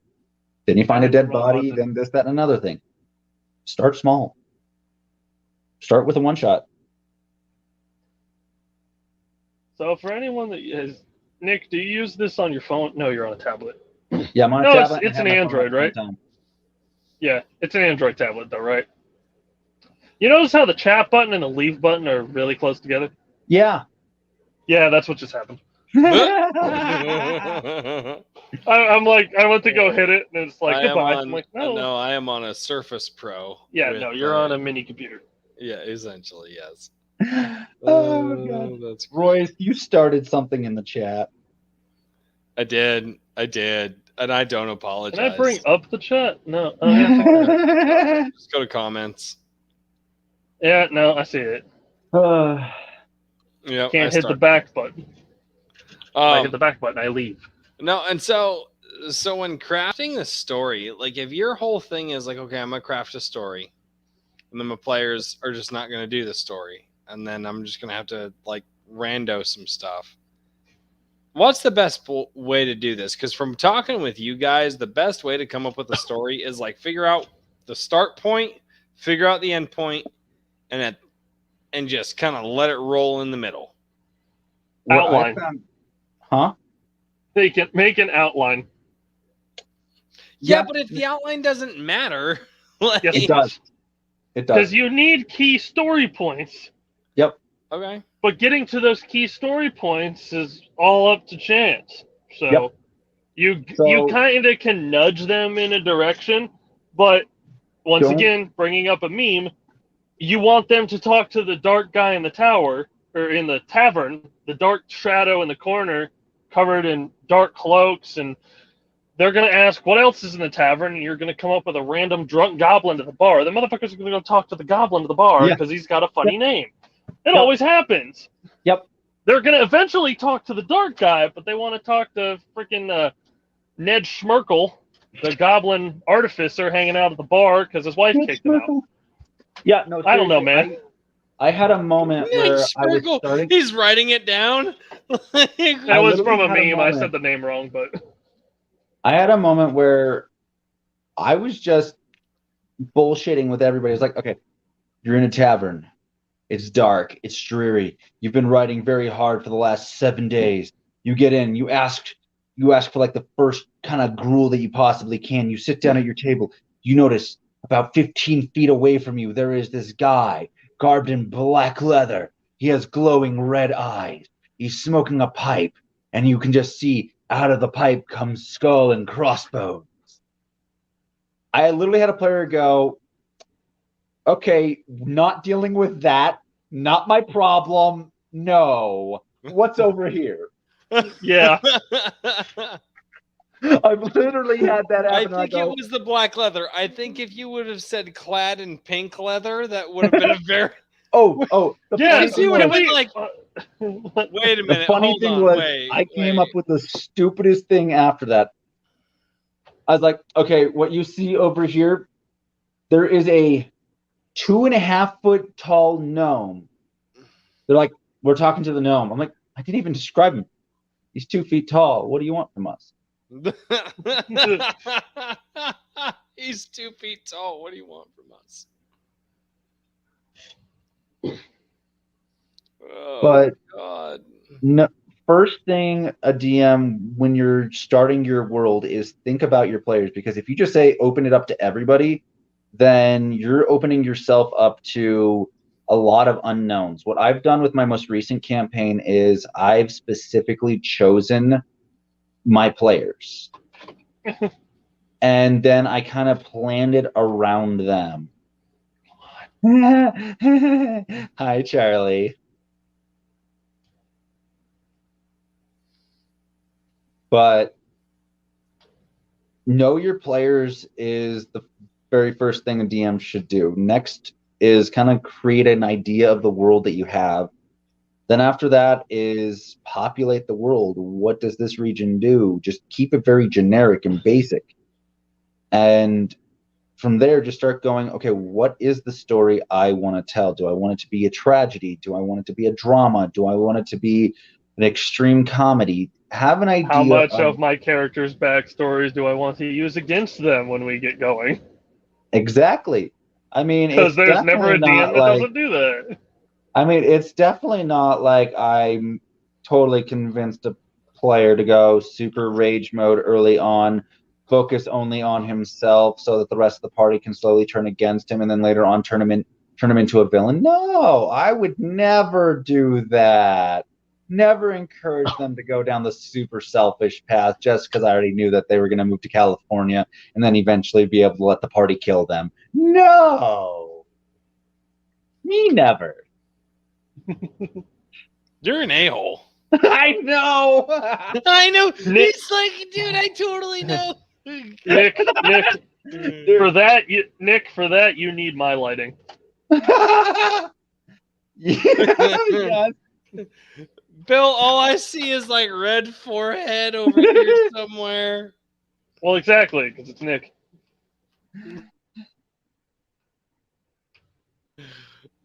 Then you find a dead body, then this, that, and another thing. Start small. Start with a one-shot. So for anyone that is, Nick, do you use this on your phone? No, you're on a tablet. Yeah, I'm on a tablet. It's an Android, right? Yeah, it's an Android tablet, though, right? You notice how the chat button and the leave button are really close together? Yeah. Yeah, that's what just happened. I'm like, I went to go hit it, and it's like, goodbye. I'm like, no. No, I am on a Surface Pro. Yeah, no, you're on a mini computer. Yeah, essentially, yes. Oh, God. That's Royce, you started something in the chat. I did. And I don't apologize. Can I bring up the chat? No. Just go to comments. Yeah, no, I see it. Yeah, Can't hit the back button. I hit the back button, I leave. No, and so when crafting the story, like if your whole thing is like, okay, I'm gonna craft a story, and then my players are just not gonna do the story, and then I'm just gonna have to like rando some stuff. What's the best way to do this? Because from talking with you guys, the best way to come up with a story is like figure out the start point, figure out the end point, and just kind of let it roll in the middle. Outline. Huh? Make an outline. Yeah, but if the outline doesn't matter, like... Yes, it does. It does. Because you need key story points. Yep. Okay. But getting to those key story points is all up to chance. So you kind of can nudge them in a direction, but once again, bringing up a meme, you want them to talk to the dark guy in the tower, or in the tavern, the dark shadow in the corner, covered in dark cloaks, and they're going to ask, what else is in the tavern? And you're going to come up with a random drunk goblin to the bar. The motherfuckers are going to go talk to the goblin to the bar because he's got a funny name. It always happens. Yep. They're going to eventually talk to the dark guy, but they want to talk to freaking Ned Schmerkel, the goblin artificer hanging out at the bar because his wife kicked him out. Yeah, no, I don't know, man. I had a moment where I was starting. He's writing it down. That was from a meme. I said the name wrong, but I had a moment where I was just bullshitting with everybody. It's like, okay, you're in a tavern. It's dark. It's dreary. You've been writing very hard for the last 7 days. You get in. You ask for like the first kind of gruel that you possibly can. You sit down at your table. You notice about 15 feet away from you, there is this guy garbed in black leather. He has glowing red eyes. He's smoking a pipe, and you can just see out of the pipe comes skull and crossbones. I literally had a player go, okay, not dealing with that. Not my problem. No. What's over here? Yeah. I've literally had that happen. I think it was the black leather. I think if you would have said clad in pink leather, that would have been a very... Yes, you would have been like... Wait a minute. The funny thing was, I came up with the stupidest thing after that. I was like, okay, what you see over here, there is a 2.5 foot tall gnome. They're like, we're talking to the gnome. I'm like, I didn't even describe him. He's 2 feet tall. What do you want from us? He's 2 feet tall. What do you want from us? Oh, but God. No, first thing a DM when you're starting your world is think about your players, because if you just say open it up to everybody, then you're opening yourself up to a lot of unknowns. What I've done with my most recent campaign is I've specifically chosen my players. And then I kind of planned it around them. Hi, Charlie. But know your players is the very first thing a DM should do. Next is kind of create an idea of the world that you have. Then after that is populate the world. What does this region do? Just keep it very generic and basic. And from there, just start going, okay, what is the story I want to tell? Do I want it to be a tragedy? Do I want it to be a drama? Do I want it to be an extreme comedy? Have an idea. How much of my character's backstories do I want to use against them when we get going? Exactly. I mean, because there's never a DM that doesn't do that. I mean, it's definitely not like I'm totally convinced a player to go super rage mode early on, focus only on himself so that the rest of the party can slowly turn against him, and then later on turn him into a villain. No, I would never do that. Never encourage them to go down the super selfish path just because I already knew that they were going to move to California and then eventually be able to let the party kill them. No. Me never. You're an a-hole. I know. I know. It's like, dude, I totally know. Nick, for that you need my lighting. Yes. Bill, all I see is like red forehead over here somewhere. Well, exactly, because it's Nick.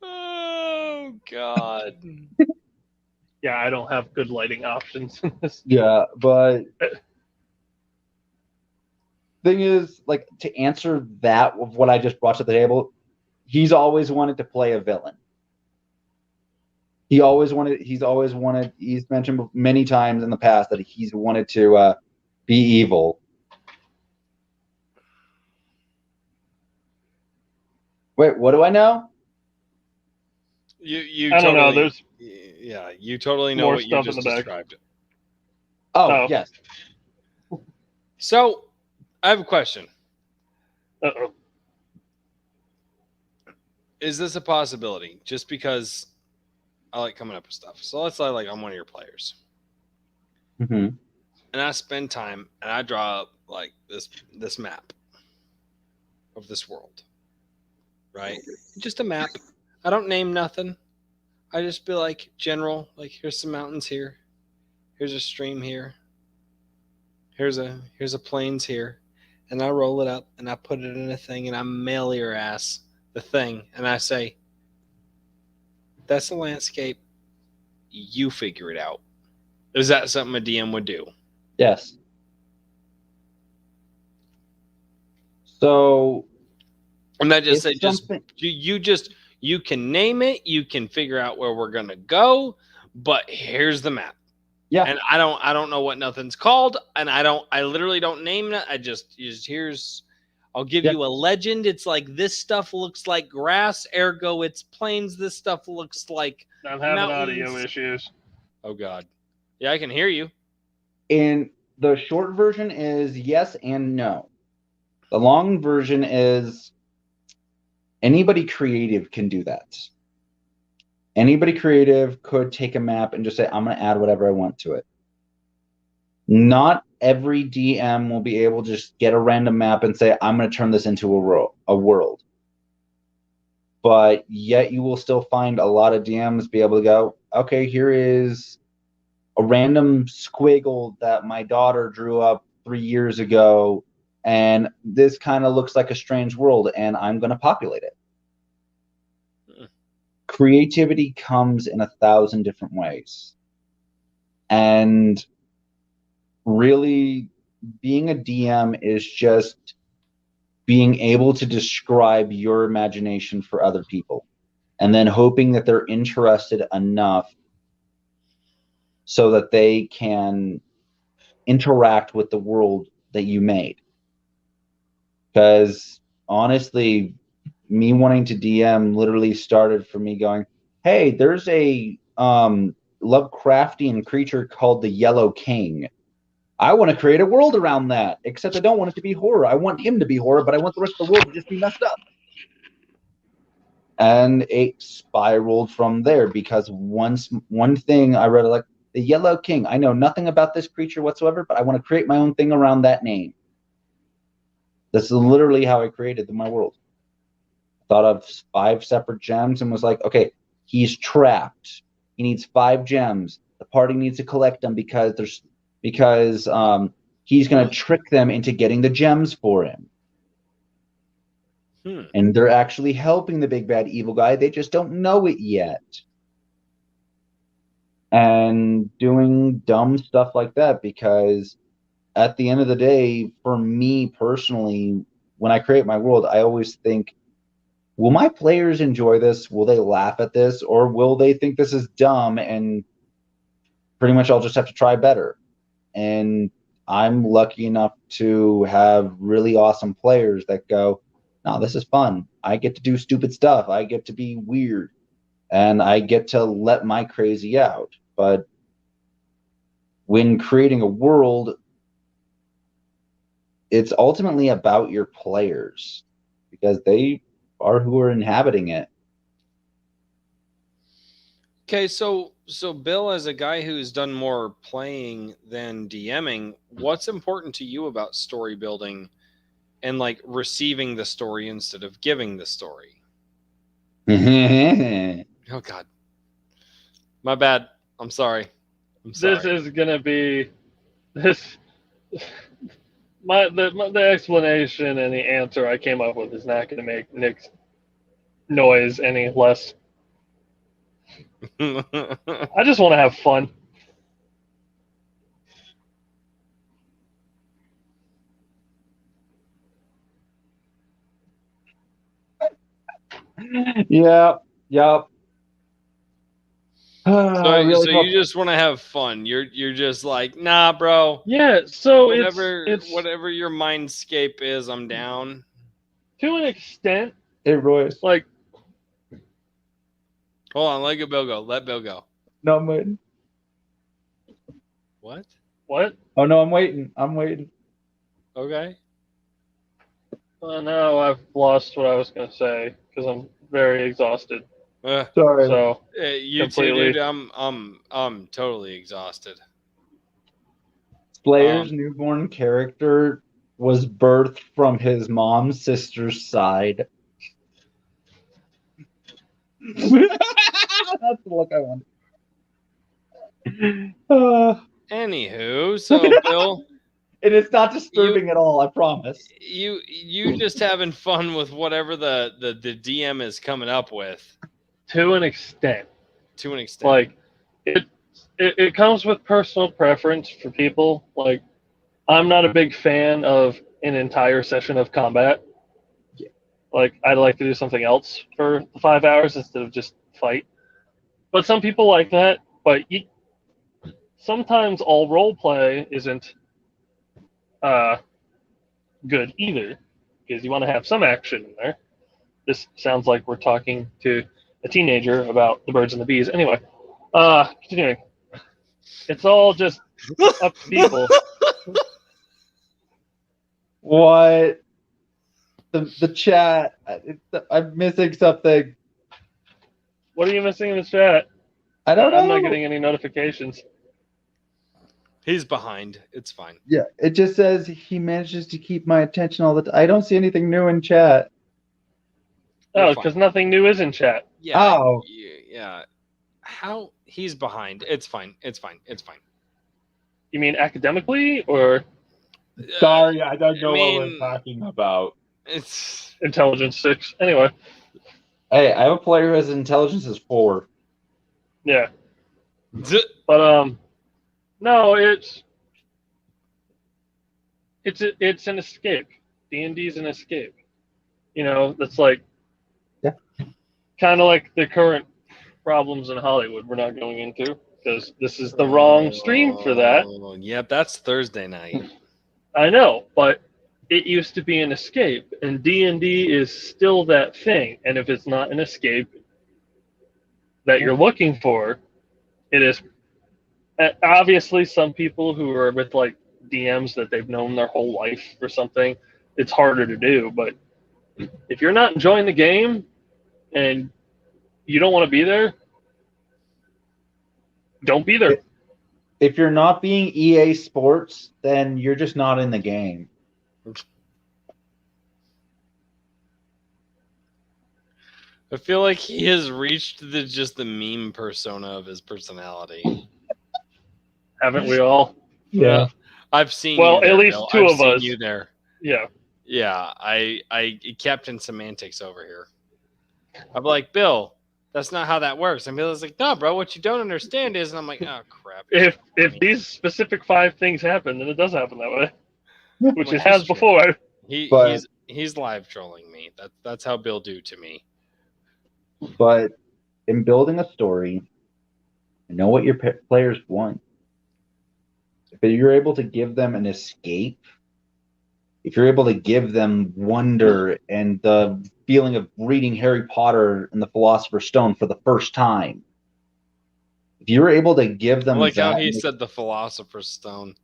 Oh, God. Yeah, I don't have good lighting options in this. Yeah, but thing is, like, to answer that of what I just brought to the table, he's always wanted to play a villain. He's always wanted. He's mentioned many times in the past that he's wanted to be evil. Wait, what do I know? You I don't know. totally, There's you totally know more what you stuff in just the back. described. Oh, yes. So, I have a question. Uh-oh. Is this a possibility? Just because I like coming up with stuff. So let's say like I'm one of your players, Mm-hmm. and I spend time and I draw up like this map of this world, right? Just a map. I don't name nothing. I just be like general. Like here's some mountains here. Here's a stream here. Here's a plains here, and I roll it up and I put it in a thing and I mail your ass the thing and I say, that's the landscape. You figure it out. Is that something a DM would do? Yes. So, and that just say you can name it, you can figure out where we're gonna go, but here's the map. Yeah. And I don't know what nothing's called, and I literally don't name it. I just here's. I'll give you a legend. It's like this stuff looks like grass, ergo it's plains. This stuff looks like I'm having mountains. audio issues. Oh God. Yeah, I can hear you. And the short version is yes and no. The long version is anybody creative can do that. Anybody creative could take a map and just say, I'm going to add whatever I want to it. Not every DM will be able to just get a random map and say, I'm going to turn this into a world. But yet you will still find a lot of DMs be able to go, okay, here is a random squiggle that my daughter drew up 3 years ago, and this kind of looks like a strange world, and I'm going to populate it. Creativity comes in 1,000 different ways. And really, being a DM is just being able to describe your imagination for other people, and then hoping that they're interested enough so that they can interact with the world that you made. Because honestly, me wanting to DM literally started for me going, hey, there's a Lovecraftian creature called the Yellow King. I want to create a world around that, except I don't want it to be horror. I want him to be horror, but I want the rest of the world to just be messed up. And it spiraled from there because one thing I read, like, the Yellow King. I know nothing about this creature whatsoever, but I want to create my own thing around that name. This is literally how I created my world. Thought of 5 separate gems and was like, okay, he's trapped. He needs 5 gems. The party needs to collect them because he's going to trick them into getting the gems for him. And they're actually helping the big bad evil guy. They just don't know it yet. And doing dumb stuff like that, because at the end of the day, for me personally, when I create my world, I always think, will my players enjoy this? Will they laugh at this? Or will they think this is dumb and pretty much I'll just have to try better? And I'm lucky enough to have really awesome players that go, no, this is fun. I get to do stupid stuff. I get to be weird. And I get to let my crazy out. But when creating a world, it's ultimately about your players because they are who are inhabiting it. Okay, so Bill, as a guy who's done more playing than DMing, what's important to you about story building and like receiving the story instead of giving the story? Oh God, my bad. I'm sorry. This is gonna be this. The explanation and the answer I came up with is not going to make Nick's noise any less. I just want to have fun. Yep. So Really you just want to have fun. You're just like, nah, bro. Yeah, so Whatever your mindscape is, I'm down. To an extent, Royce. like, Hold on, let Bill go. Let Bill go. No, I'm waiting. What? what? Oh no, I'm waiting. I'm waiting. Okay. Now I've lost what I was going to say because I'm very exhausted. Sorry. So You completely. too, dude. I'm totally exhausted. Slayer's newborn character was birthed from his mom's sister's side. That's the look I wanted. Anywho, so Bill, and it's not disturbing at all. I promise. You just having fun with whatever the DM is coming up with. To an extent. To an extent. Like, it comes with personal preference for people. Like, I'm not a big fan of an entire session of combat. Yeah. Like, I'd like to do something else for 5 hours instead of just fight. But some people like that. But sometimes all role play isn't good either, because you want to have some action in there. This sounds like we're talking to a teenager about the birds and the bees. Anyway, continuing. It's all just up to people. What? The chat. I'm missing something. What are you missing in the chat? I don't know. I'm not getting any notifications. He's behind. It's fine. Yeah, it just says he manages to keep my attention all the time. I don't see anything new in chat. Oh, because nothing new is in chat. Yeah. Oh. Yeah. How? He's behind. It's fine. It's fine. It's fine. You mean academically or? Sorry, I don't know what we're talking about. It's Intelligence 6. Anyway. Hey, I have a player who has intelligence is 4. Yeah. But no, it's an escape. D&D is an escape. You know, that's like kind of like the current problems in Hollywood we're not going into because this is the wrong stream for that. Yep, that's Thursday night. I know, but it used to be an escape, and D&D is still that thing. And if it's not an escape that you're looking for, it is. Obviously, some people who are with like DMs that they've known their whole life or something, it's harder to do. But if you're not enjoying the game and you don't want to be there, don't be there. If you're not being EA Sports, then you're just not in the game. I feel like he has reached the meme persona of his personality. Haven't we all? Yeah. I've seen well, you there, at least Bill. 2 I've of seen us. You there. Yeah. Yeah, I Captain Semantics over here. I'm like, Bill, that's not how that works. And Bill's like, no, bro, what you don't understand is, and I'm like, oh crap. If these specific 5 things happen, then it does happen that way, which it is has true. before. He's live trolling me. That's how Bill do to me. But in building a story, know what your players want. If you're able to give them an escape, if you're able to give them wonder and the feeling of reading Harry Potter and the Philosopher's Stone for the first time, if you're able to give them how he said the Philosopher's Stone.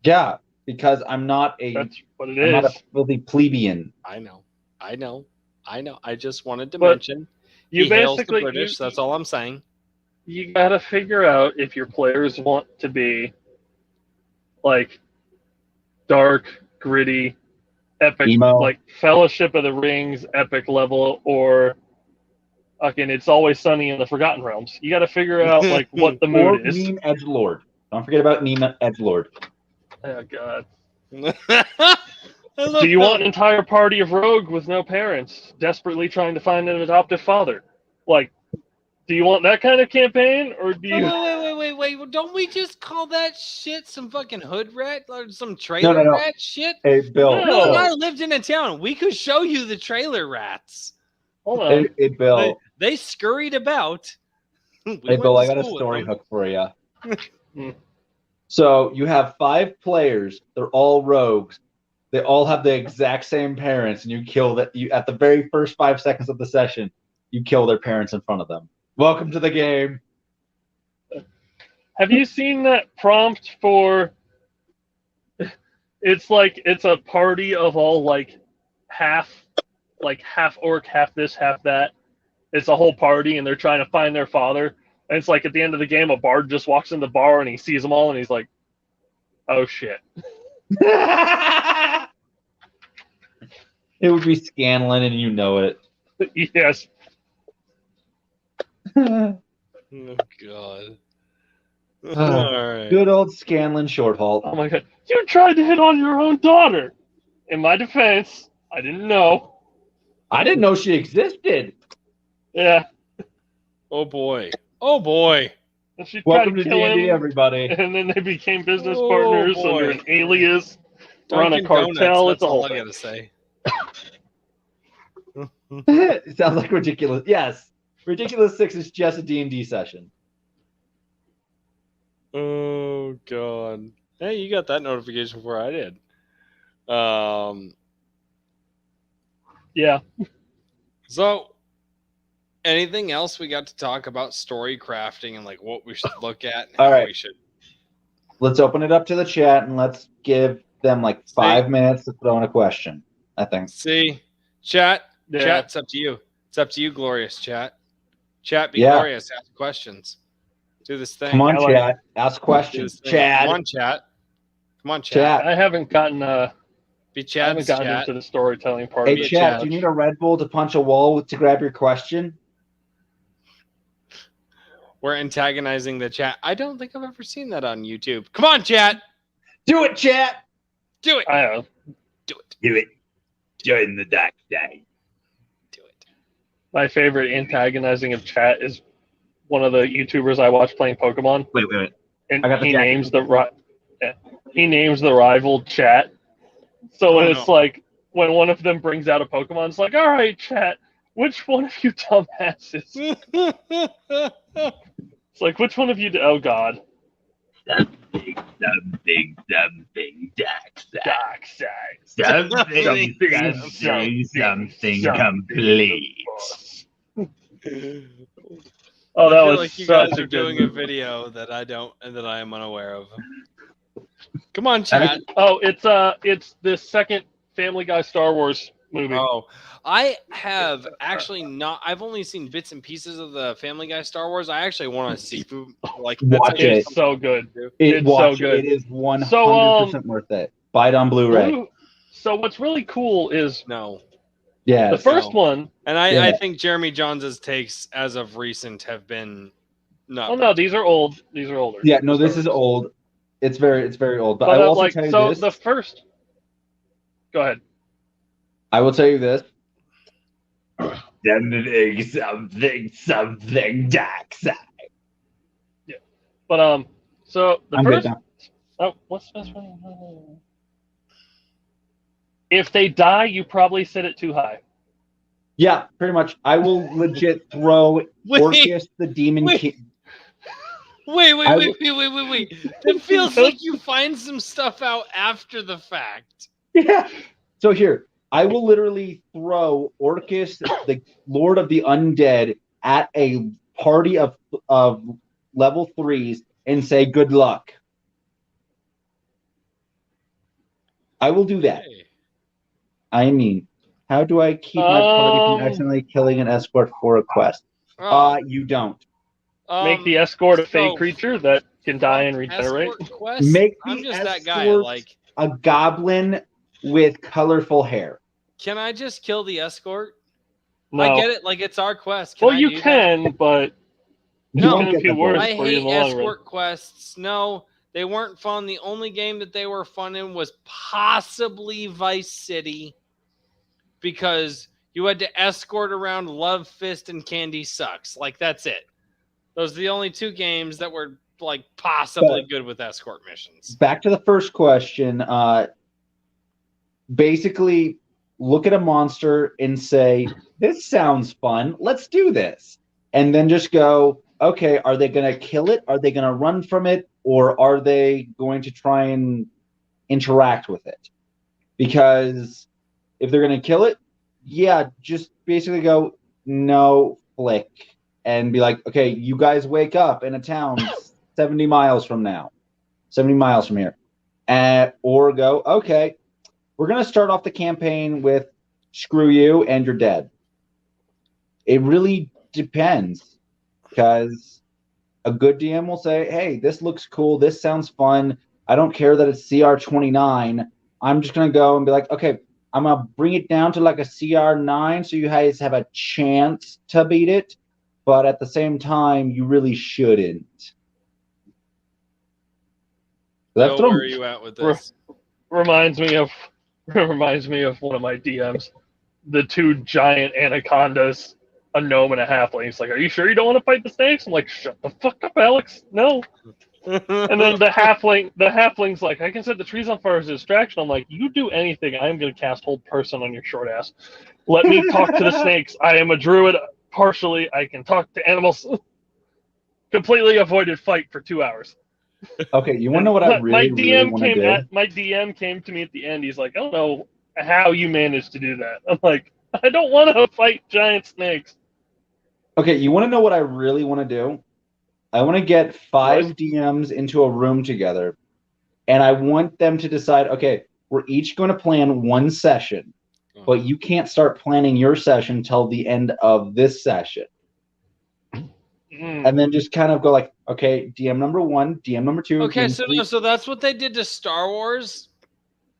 Yeah, because I'm not a That's what it I'm is. not a filthy plebeian. I know. I just wanted to mention you he hails the basically British. That's all I'm saying. You gotta figure out if your players want to be like dark, gritty, epic, Emo. like Fellowship of the Rings, epic level, or again, It's Always Sunny in the Forgotten Realms. You got to figure out like what the mood is. Meme Edgelord. Don't forget about Meme Edgelord. Oh God. Do you want an entire party of rogue with no parents, desperately trying to find an adoptive father? Like, do you want that kind of campaign, or do you? Wait! Don't we just call that shit some fucking hood rat or some trailer rat shit? Hey, Bill. No. Bill and I lived in a town. We could show you the trailer rats. Hold on. Hey, Bill. They scurried about. Hey, Bill, I got a story hook for you. So you have 5 players. They're all rogues. They all have the exact same parents, and you kill that. You at the very first 5 seconds of the session, you kill their parents in front of them. Welcome to the game. Have you seen that prompt for? It's like it's a party of all like half orc, half this, half that. It's a whole party, and they're trying to find their father. And it's like at the end of the game, a bard just walks in the bar and he sees them all, and he's like, "Oh shit!" It would be Scanlan, and you know it. Yes. Oh God. All right. Good old Scanlan Shorthalt. Oh my God! You tried to hit on your own daughter. In my defense, I didn't know. I didn't know she existed. Yeah. Oh boy. Oh boy. And she Welcome tried to to kill D&D, him, everybody. and then they became business partners boy. under an alias, run a Dunkin' cartel. Donuts, It's a whole all I thing. gotta say. It sounds like ridiculous. Yes, Ridiculous 6 is just a D&D session. Oh God. Hey, you got that notification before I did. Yeah. So, anything else we got to talk about story crafting and like what we should look at and All how right. we should? Let's open it up to the chat and let's give them like 5 minutes to throw in a question, I think. See, chat. Yeah. Chat, it's up to you. It's up to you, glorious chat. Chat, be glorious. Ask questions. Do this thing. Come on, I like- chat. Ask questions. Chad. Come on, chat. Come on, chat. I haven't gotten Be I haven't Chad's gotten chat. into the storytelling part Hey, of it. chat, do you need a Red Bull to punch a wall to grab your question? We're antagonizing the chat. I don't think I've ever seen that on YouTube. Come on, chat. Do it, chat. Do it. I know. Do it. Do it. Join the dark side. Do it. My favorite antagonizing of chat is one of the YouTubers I watch playing Pokemon, Wait. and I got the he jacket. names the rival chat. So when Oh, it's no. like when one of them brings out a Pokemon, it's like, all right, chat, which one of you dumbasses? It's like, which one of you? Oh God, Something, dark side. dark side. Something complete. Oh, I that feel was like you such guys a are good doing a movie. video that I don't and that I am unaware of. Come on, chat. Oh, it's the second Family Guy Star Wars movie. Oh, I have actually not. I've only seen bits and pieces of the Family Guy Star Wars. I actually want to see like Watch actually it. It's so good. It's so good. It is 100% worth it. Buy it on Blu-ray. So what's really cool is No. Yeah. the first one. And Yeah. I think Jeremy Johns' takes as of recent have been not. Oh no, these are old. These are older. Yeah, no, this is old. It's very old. But But I will also like, tell you so this. the first. Go ahead. I will tell you this. Something dark side. But so the I'm good first. now. Oh, what's this one? If they die, you probably set it too high. Yeah, pretty much. I will legit throw Orcus the Demon wait. King. Wait. It feels like you find some stuff out after the fact. Yeah. So here, I will literally throw Orcus, the Lord of the Undead, at a party of level 3s and say good luck. I will do that. Hey. I mean, how do I keep my party from accidentally killing an escort for a quest? You don't. Make the escort a so fake creature that can die and regenerate. escort quest? Make I'm the just that guy. escort Like, a goblin with colorful hair. can I just kill the escort? No. I get it. Like, it's our quest. Well, I you do that? can, but You No, won't it's get gonna the be worse. gold. I for you hate in the long run. escort quests. No, they weren't fun. The only game that they were fun in was possibly Vice City, because you had to escort around Love Fist and Candy Sucks. Like, that's it. Those are the only 2 games that were like possibly good with escort missions. Back to the first question. Basically, look at a monster and say, "This sounds fun. Let's do this." And then just go, okay, are they going to kill it? Are they going to run from it? Or are they going to try and interact with it? Because if they're going to kill it, yeah, just basically go, no, flick, and be like, okay, you guys wake up in a town 70 miles from now, 70 miles from here. Or go, okay, we're going to start off the campaign with screw you and you're dead. It really depends, because a good DM will say, hey, this looks cool. This sounds fun. I don't care that it's CR29. I'm just going to go and be like, okay, I'm going to bring it down to like a CR9 so you guys have a chance to beat it. But at the same time, you really shouldn't. Bill, where are you at with this? Reminds me of one of my DMs. The two giant anacondas, a gnome and a halfling. He's like, "Are you sure you don't want to fight the snakes?" I'm like, "Shut the fuck up, Alex. No." And then the halfling's like, "I can set the trees on fire as a distraction." I'm like, "You do anything, I am going to cast Hold Person on your short ass. Let me talk to the snakes. I am a druid partially. I can talk to animals." Completely avoided fight for 2 hours. Okay, you want to know what I really want to do? My DM came to me at the end. He's like, "I don't know how you managed to do that." I'm like, "I don't want to fight giant snakes." Okay, you want to know what I really want to do? I want to get 5 DMs into a room together, and I want them to decide, okay, we're each going to plan one session, but you can't start planning your session till the end of this session. And then just kind of go like, okay, DM number 1, DM number 2. Okay, DM so that's what they did to Star Wars.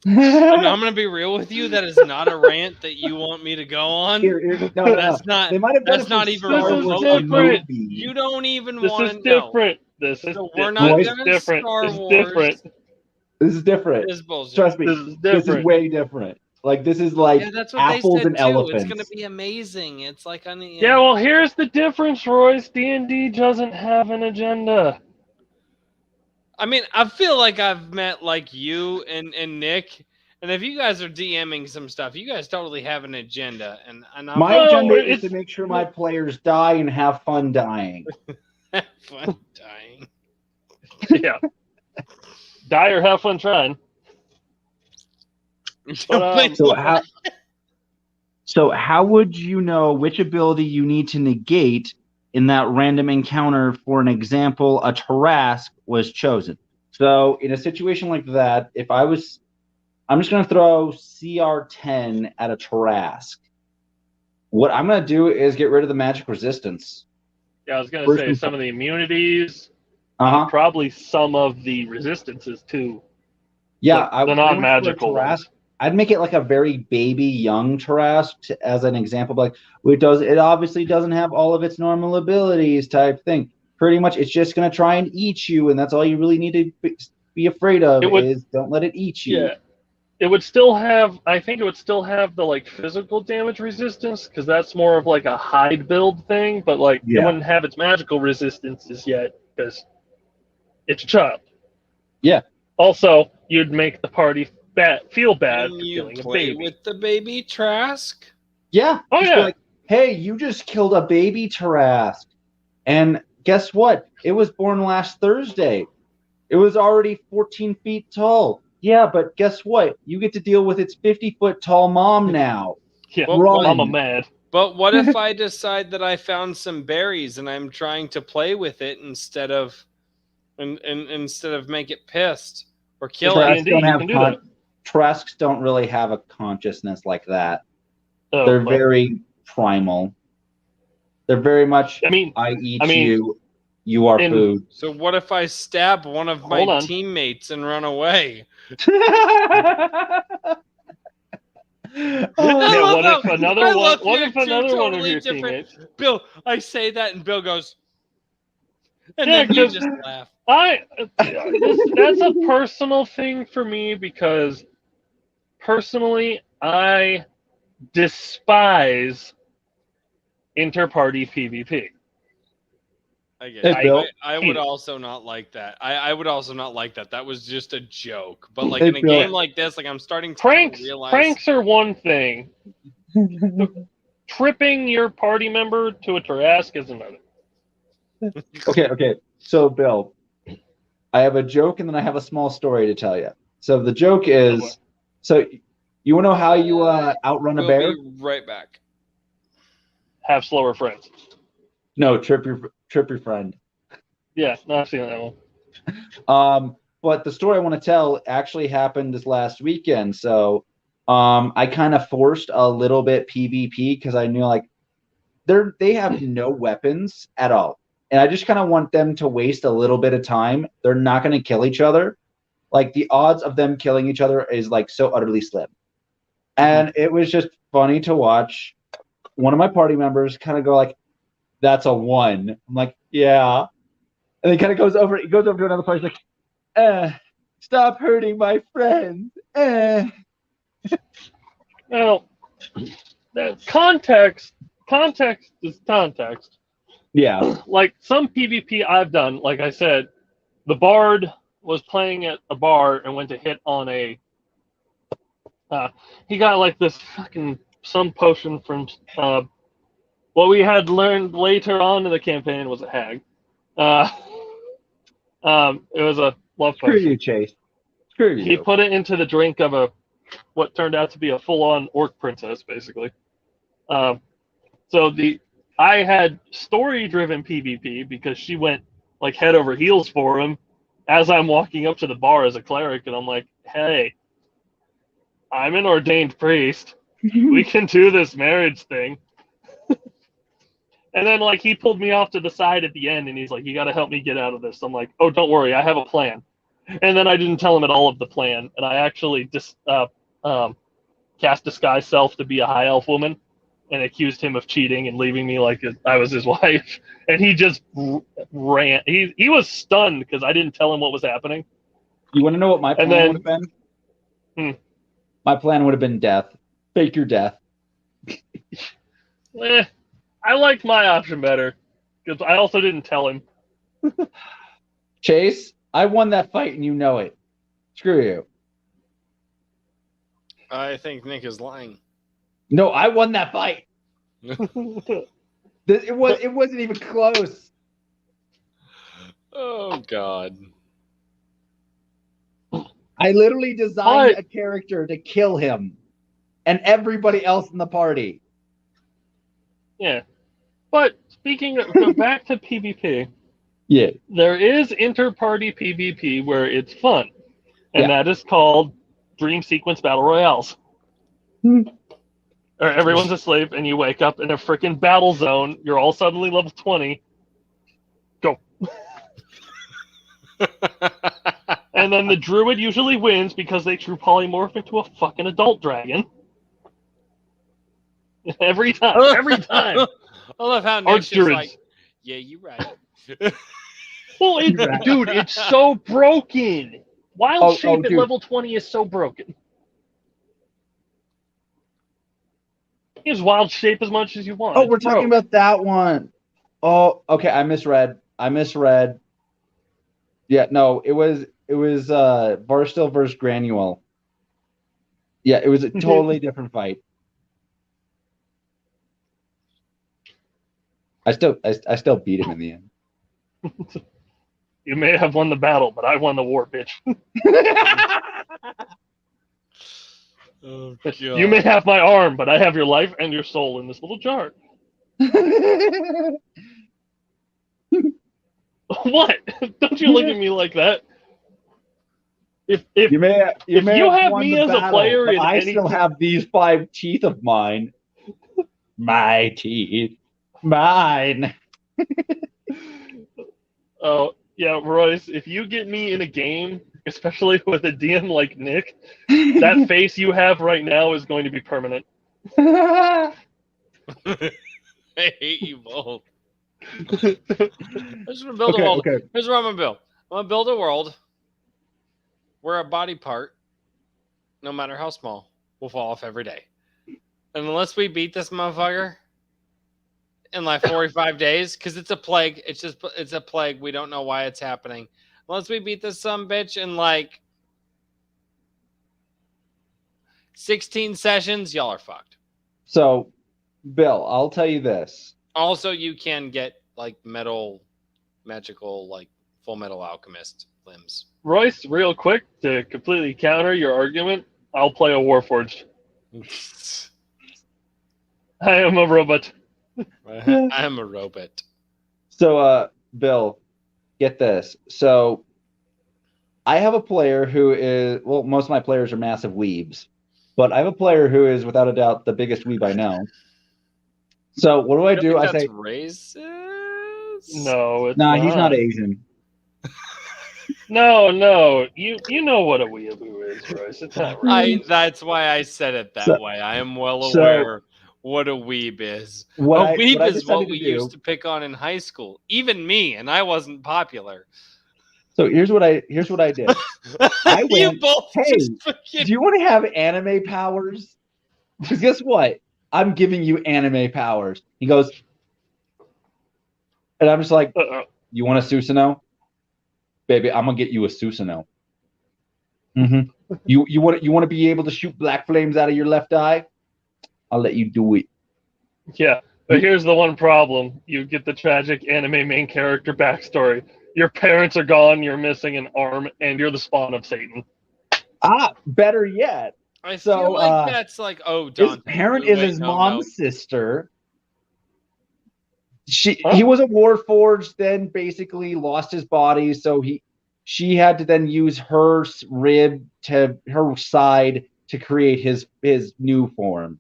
I'm going to be real with you. That is not a rant that you want me to go on. No, that's not. They might have done that's not even different. You don't even this want is to know. different. This is so we're not doing different. Star Wars. Different. This is different. This is bullshit. Trust me. This is way different. Like, this is like that's what apples they said and too. elephants. It's going to be amazing. It's like Yeah, well, here's the difference, Royce. D&D doesn't have an agenda. I mean, I feel like I've met like you and Nick, and if you guys are DMing some stuff, you guys totally have an agenda. And my agenda is to make sure my players die and have fun dying. Have fun dying. Yeah. Die or have fun trying. But, so how would you know which ability you need to negate in that random encounter? For an example, a Tarrasque was chosen. So in a situation like that, I'm just going to throw CR10 at a Tarrasque. What I'm going to do is get rid of the magic resistance. Yeah, I was going to say some of the immunities, probably some of the resistances too. Yeah, the non-magical ones. I'd make it like a very baby young Tarrasque as an example. Like it obviously doesn't have all of its normal abilities type thing. Pretty much, it's just going to try and eat you, and that's all you really need to be afraid of is don't let it eat you. Yeah, it would still have. I think it would still have the like physical damage resistance because that's more of like a hide build thing. But like it wouldn't have its magical resistances yet because it's a child. Yeah. Also, you'd make the party feel bad for you killing a play baby. with the baby Trask? Yeah. Oh yeah. Like, hey, you just killed a baby Tarrasque, and guess what? It was born last Thursday. It was already 14 feet tall. Yeah, but guess what? You get to deal with its 50-foot tall mom now. Yeah, I'm mad. But what if I decide that I found some berries and I'm trying to play with it instead of make it pissed or kill it? Tarrasques don't really have a consciousness like that. They're very primal. They're very much, I eat you, you are food. So what if I stab one of my teammates and run away? What if another one of your teammates? Bill, I say that and Bill goes, and then you just laugh. That's a personal thing for me because personally, I despise inter-party PvP. I guess. I would also not like that. I would also not like that. That was just a joke. But like in a game like this, like I'm starting to realize pranks are one thing. Tripping your party member to a Tarrasque is another. Okay. So, Bill, I have a joke and then I have a small story to tell you. So the joke is, so you want to know how you outrun a bear? We'll be right back. Have slower friends. No, trip your friend. Yeah, no, I've seen that one. But the story I want to tell actually happened this last weekend. So, I kind of forced a little bit PvP because I knew like they have no weapons at all, and I just kind of want them to waste a little bit of time. They're not going to kill each other. Like the odds of them killing each other is like so utterly slim. And it was just funny to watch one of my party members kind of go like, "That's a 1." I'm like, "Yeah." And he kind of goes over to another party, like, stop hurting my friends. Well, context is context. Yeah. Like some PvP I've done, like I said, the bard was playing at a bar and went to hit on a. He got like this fucking some potion from what we had learned later on in the campaign was a hag. It was a love Screw potion. you, Chase. Screw you. He put it into the drink of what turned out to be a full-on orc princess, basically. So I had story-driven PvP because she went like head over heels for him as I'm walking up to the bar as a cleric, and I'm like, "Hey, I'm an ordained priest. We can do this marriage thing." And then like he pulled me off to the side at the end, and he's like, "You got to help me get out of this." I'm like, "Oh, don't worry, I have a plan." And then I didn't tell him at all of the plan, and I actually cast disguise self to be a high elf woman, and accused him of cheating and leaving me like I was his wife. And he just ran. He was stunned because I didn't tell him what was happening. You want to know what my plan would have been? My plan would have been death. Fake your death. I liked my option better because I also didn't tell him. Chase, I won that fight and you know it. Screw you. I think Nick is lying. No, I won that fight. It wasn't even close. Oh God. I literally designed a character to kill him and everybody else in the party. Yeah. But speaking of, back to PvP. Yeah. There is inter-party PvP where it's fun. And that is called Dream Sequence Battle Royales. Or everyone's asleep and you wake up in a freaking battle zone. You're all suddenly level 20. Go. And then the druid usually wins because they true polymorph into a fucking adult dragon. Every time. I love how Nick's just like, yeah, you're right. Well, dude, it's so broken. Wild Shape at level 20 is so broken. Use Wild Shape as much as you want. Oh, we're talking about that one. Oh, okay. I misread. Yeah, no, it was Barstil versus Granuel. Yeah, it was a totally different fight. I still beat him in the end. You may have won the battle, but I won the war, bitch. Oh, you may have my arm, but I have your life and your soul in this little jar. What? Don't you look at me like that. If you have me as a player, I still have these 5 teeth of mine. My teeth, mine. Oh yeah, Royce. If you get me in a game, especially with a DM like Nick, that face you have right now is going to be permanent. I hate you both. I just want to build a world. Okay. Here's what I'm gonna build. I'm gonna build a world where a body part, no matter how small, will fall off every day. And unless we beat this motherfucker in like 45 days, because it's a plague. It's a plague. We don't know why it's happening. Unless we beat this sumbitch in like 16 sessions, y'all are fucked. So, Bill, I'll tell you this. Also, you can get like metal magical like Full Metal Alchemist limbs. Royce, real quick to completely counter your argument, I'll play a Warforged. I am a robot. I am a robot. So, Bill, get this. So, I have a player who is, well, most of my players are massive weebs, but I have a player who is without a doubt the biggest weeb I know. So, what do I do? I that's say, racist. No, it's nah, not. he's not Asian. No. You know what a weeaboo is, Royce. It's not right. That's why I said it that way. I am well aware what a weeb is. What weeb I is what decided we to do- used to pick on in high school. Even me, and I wasn't popular. So here's what I did. I You went, both hey, just fucking... do you want to have anime powers? Because guess what? I'm giving you anime powers. He goes, and I'm just like, you want a Susanoo? Baby, I'm gonna get you a Susanoo. Mm-hmm. You want to be able to shoot black flames out of your left eye? I'll let you do it. Yeah, but here's the one problem. You get the tragic anime main character backstory. Your parents are gone, you're missing an arm, and you're the spawn of Satan. Better yet. I feel like that's like, Dante. His parent is his mom's sister. He was a Warforged, then basically lost his body, so she had to then use her side to create his new form.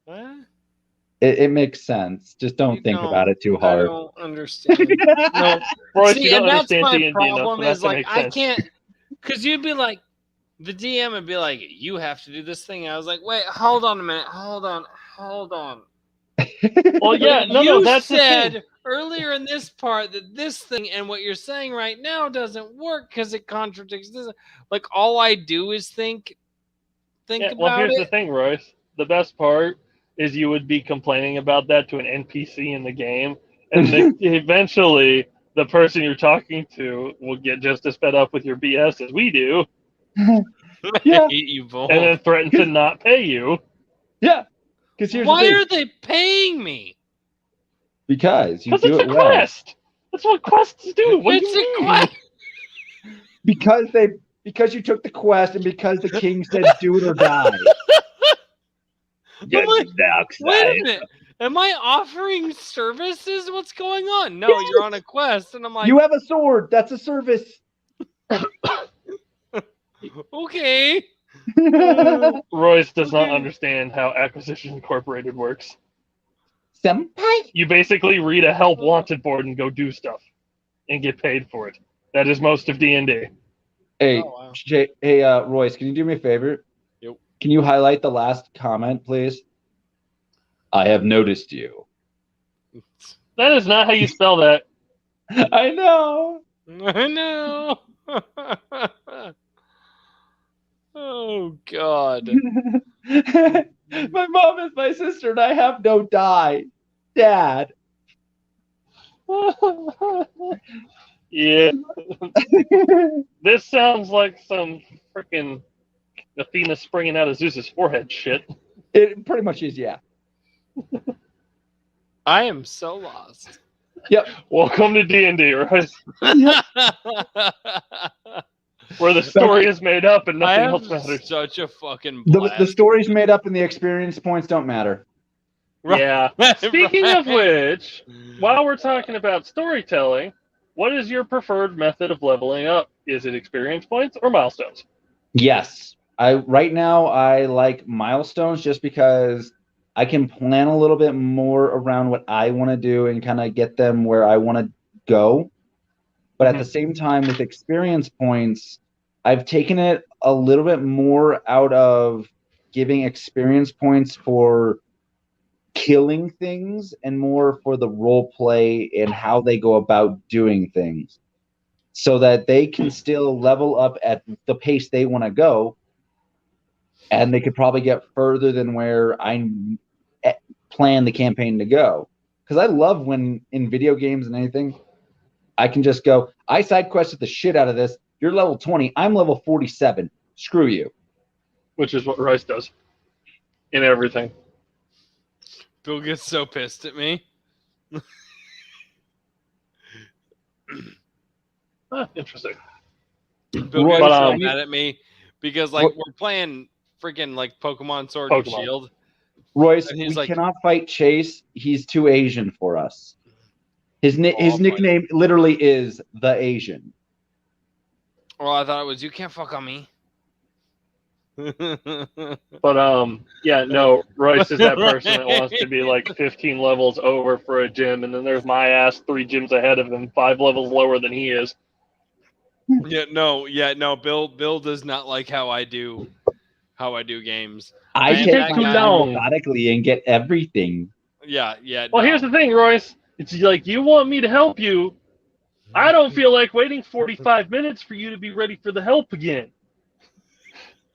What? It makes sense. Just don't think about it too hard. I don't understand. No, Royce, see, you don't and that's understand my D&D problem enough, is like I sense. can't, because you'd be like, the DM would be like, you have to do this thing. I was like, wait, hold on a minute, hold on. Well, yeah, you that's said earlier in this part that this thing and what you're saying right now doesn't work because it contradicts this. Like all I do is think about well, here's it. the thing, Royce. The best part is you would be complaining about that to an NPC in the game, and eventually the person you're talking to will get just as fed up with your BS as we do. Yeah. I hate you both. And then threaten to not pay you. Yeah. Because here's why the thing. are they paying me? Because you it's do a it well. quest. That's what quests do. What It's do you a mean? quest. Because you took the quest and because the king said do it or die. Wait a minute. Am I offering services? What's going on? No, Yes. you're on a quest, and I'm like, You have a sword. That's a service. okay. Royce does not understand how Acquisition Incorporated works. Senpai? You basically read a help wanted board and go do stuff and get paid for it. That is most of D&D. Hey, Oh, wow. Royce, can you do me a favor? Yep. Can you highlight the last comment, please? I have noticed you. That is not how you spell that. I know. I know. Oh, God. My mom is my sister and I have no die. Dad. Yeah. This sounds like some freaking Athena springing out of Zeus's forehead shit. It pretty much is, yeah. I am so lost. Yep. Welcome to D&D, right? Yep. Where the story is made up and I nothing have else matters. such a fucking blast. The story's made up and the experience points don't matter. Yeah. Speaking of which, while we're talking about storytelling, what is your preferred method of leveling up? Is it experience points or milestones? Yes. Right now I like milestones just because I can plan a little bit more around what I want to do and kind of get them where I want to go. But at the same time, with experience points, I've taken it a little bit more out of giving experience points for killing things and more for the role play and how they go about doing things so that they can still level up at the pace they want to go. And they could probably get further than where I plan the campaign to go. Because I love when in video games and anything, I can just go, I side quested the shit out of this. You're level 20. I'm level 47. Screw you. Which is what Rice does in everything. Bill gets so pissed at me. Interesting. Bill Roy, gets so mad at me because like What- we're playing freaking like Pokemon Sword and Shield. Royce, And we he's like, cannot fight Chase. He's too Asian for us. His I'll nickname literally is the Asian. well, I thought it was you can't fuck on me. But yeah, no, Royce is that person that wants to be like 15 levels over for a gym, and then there's my ass 3 gyms ahead of him, 5 levels lower than he is. No. Bill does not like how I do games. I You can take fight too him long. methodically and get everything. Yeah. Well, no. here's the thing, Royce. It's like you want me to help you. I don't feel like waiting 45 minutes for you to be ready for the help again.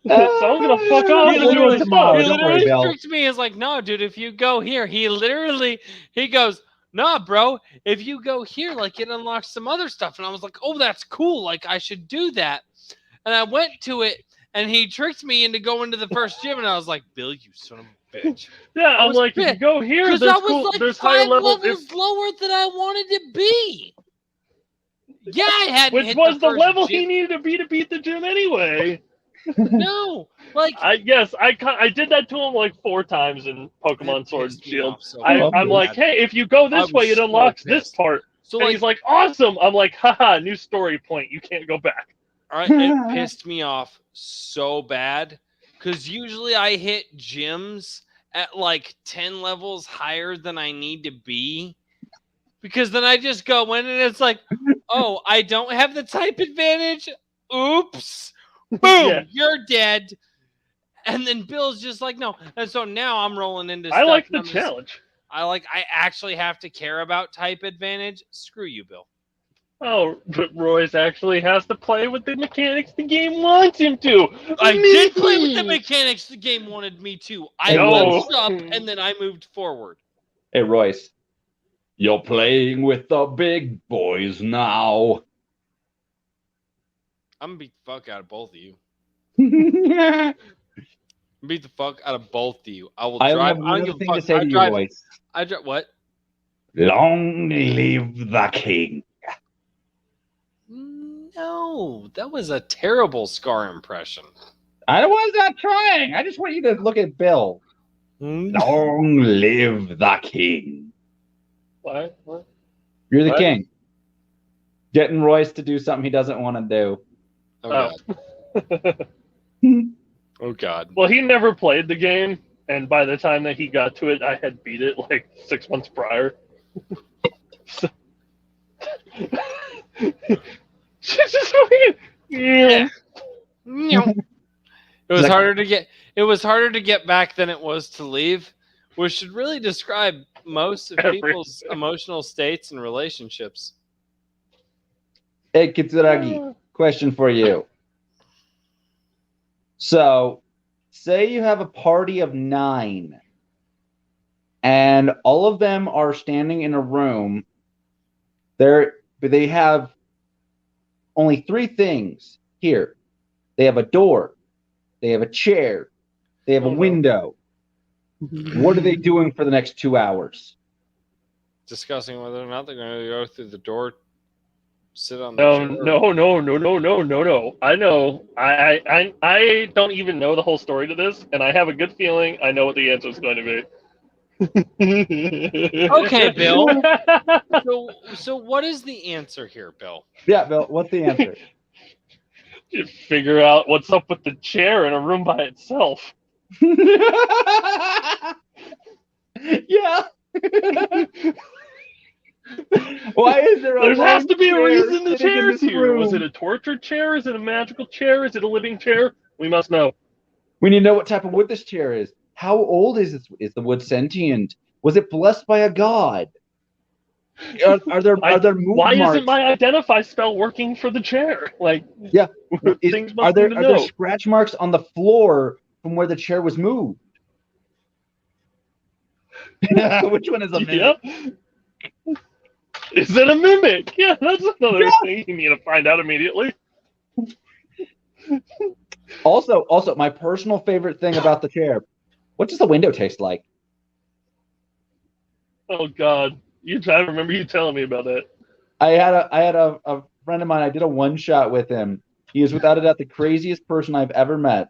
So I'm gonna fuck off and do it tomorrow. He Don't worry, literally Bill. tricked me. Is like, no, dude, if you go here, he goes, nah, bro, if you go here, like it unlocks some other stuff. And I was like, oh, that's cool. Like I should do that. And I went to it, and he tricked me into going to the first gym, and I was like, Bill, you son of a bitch. Yeah, I'm like, if you go here, Because there's I was like there's higher 5 level. levels lower than I wanted to be. Yeah, I hadn't Which hit was the first level gym. he needed to beat the gym anyway. No, like I did that to him like 4 times in Pokemon Sword and Shield. So I'm like, hey, if you go this way, it unlocks this part. So And he's like, awesome. I'm like, haha, new story point. You can't go back. all right, it pissed me off so bad because usually I hit gyms at like 10 levels higher than I need to be. Because then I just go in and it's like, oh, I don't have the type advantage. Oops. Boom, Yeah. You're dead. And then Bill's just like, no. And so now I'm rolling into I stuff. like the challenge. I actually have to care about type advantage. Screw you, Bill. Oh, but Royce actually has to play with the mechanics the game wants him to. I did play with the mechanics the game wanted me to. I No. leveled up and then I moved forward. Hey, Royce, you're playing with the big boys now. I'm gonna beat the fuck out of both of you. I Beat the fuck out of both of you. I will have drive. I one don't other give a thing fuck. to say to you, Royce. I drive. What? Long live the king. No, that was a terrible Scar impression. I was not trying. I just want you to look at Bill. Long live the king. What? You're the What? king. Getting Royce to do something he doesn't want to do. Oh god. Oh god. Well, he never played the game, and by the time that he got to it, I had beat it like 6 months prior. So... She's just fucking... Yeah. It was harder to get. It was harder to get back than it was to leave, which should really describe most of people's emotional states and relationships. Hey, Kitsuragi, question for you. So, say you have a party of 9, and all of them are standing in a room. They have only 3 things here. They have a door, they have a chair, they have a window. What are they doing for the next 2 hours? Discussing whether or not they're going to go through the door, sit on the No. I know. I don't even know the whole story to this, and I have a good feeling I know what the answer is going to be. Okay, Bill. So what is the answer here, Bill? Yeah, Bill, what's the answer? You figure out what's up with the chair in a room by itself. Yeah. Why is there There has to be a reason the sitting in chair's this here. room? Was it a tortured chair? Is it a magical chair? Is it a living chair? We must know. We need to know what type of wood this chair is. How old is this? Is the wood sentient? Was it blessed by a god? Are there move Why marks? isn't my identify spell working for the chair? Like, Yeah. things Are must there need to know. scratch marks on the floor from where the chair was moved? Which one is a mimic? Yeah. Is it a mimic? Yeah, that's another thing you need to find out immediately. Also, my personal favorite thing about the chair. What does the window taste like? Oh God, I remember you telling me about that. I had a friend of mine. I did a one shot with him. He is without a doubt the craziest person I've ever met.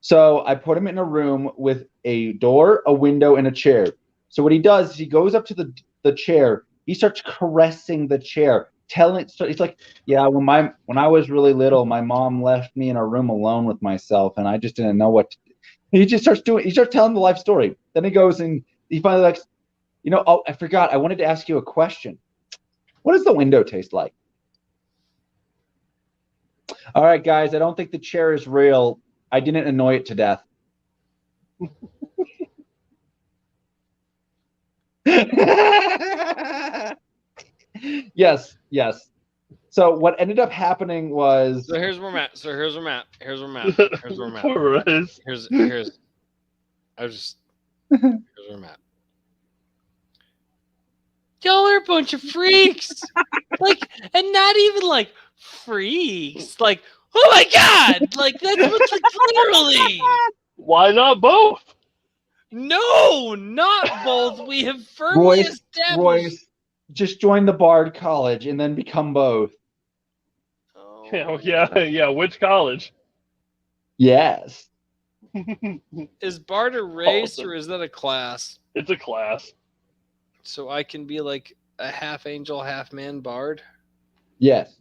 So I put him in a room with a door, a window, and a chair. So what he does is he goes up to the chair. He starts caressing the chair, telling. So he's like, "Yeah, when I was really little, my mom left me in a room alone with myself, and I just didn't know what to do." He just starts doing. He starts telling the life story. Then he goes and he finally like, oh, I forgot. I wanted to ask you a question. What does the window taste like? All right, guys. I don't think the chair is real. I didn't annoy it to death. Yes. So what ended up happening was. So here's where I'm at. Here's where I'm at. Y'all are a bunch of freaks. Like, and not even like freaks. Like, oh my god! Like that's what's like, literally. Why not both? No, not both. We have firmly established. Royce, just join the Bard College and then become both. Oh, yeah. Which college? Yes. Is Bard a race or is that a class? It's a class. So I can be like a half angel, half man Bard? Yes.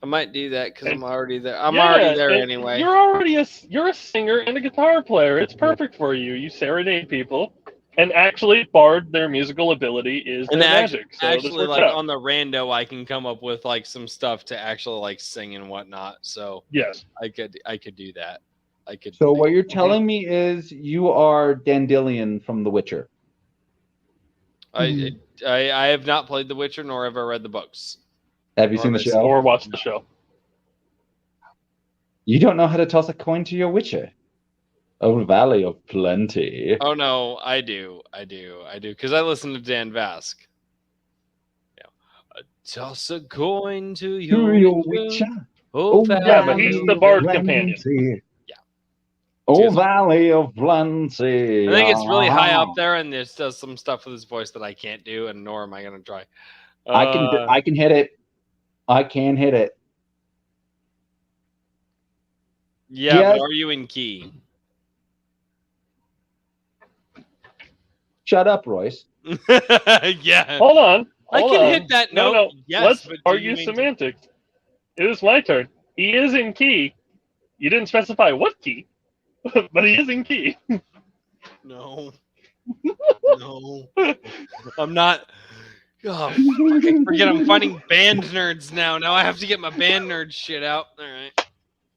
I might do that because I'm already there. I'm already there anyway. You're a singer and a guitar player. It's perfect for you. You serenade people. And actually, Bard, their musical ability is their magic. So actually, like on the rando, I can come up with like some stuff to actually like sing and whatnot. So yes, I could do that. I could. So what you're telling me is you are Dandelion from The Witcher. I have not played The Witcher, nor have I read the books. Have you seen the show? Or watched the show? You don't know how to toss a coin to your Witcher. Oh, Valley of Plenty. Oh no, I do, because I listen to Dan Vasc. Yeah, toss a coin to your Witcher. Oh, yeah, but he's the Bard companion. Yeah. Oh, Valley of Plenty. I think it's really high up there, and this does some stuff with his voice that I can't do, and nor am I going to try. I can hit it. I can hit it. Yeah, but are you in key? Shut up, Royce. Yeah. Hold on. I can hit that note. No. Yes, let's argue semantics. It is my turn. He is in key. You didn't specify what key, but he is in key. No. No. I'm not. Oh, fucking forget I'm fighting band nerds now. Now I have to get my band nerd shit out. All right.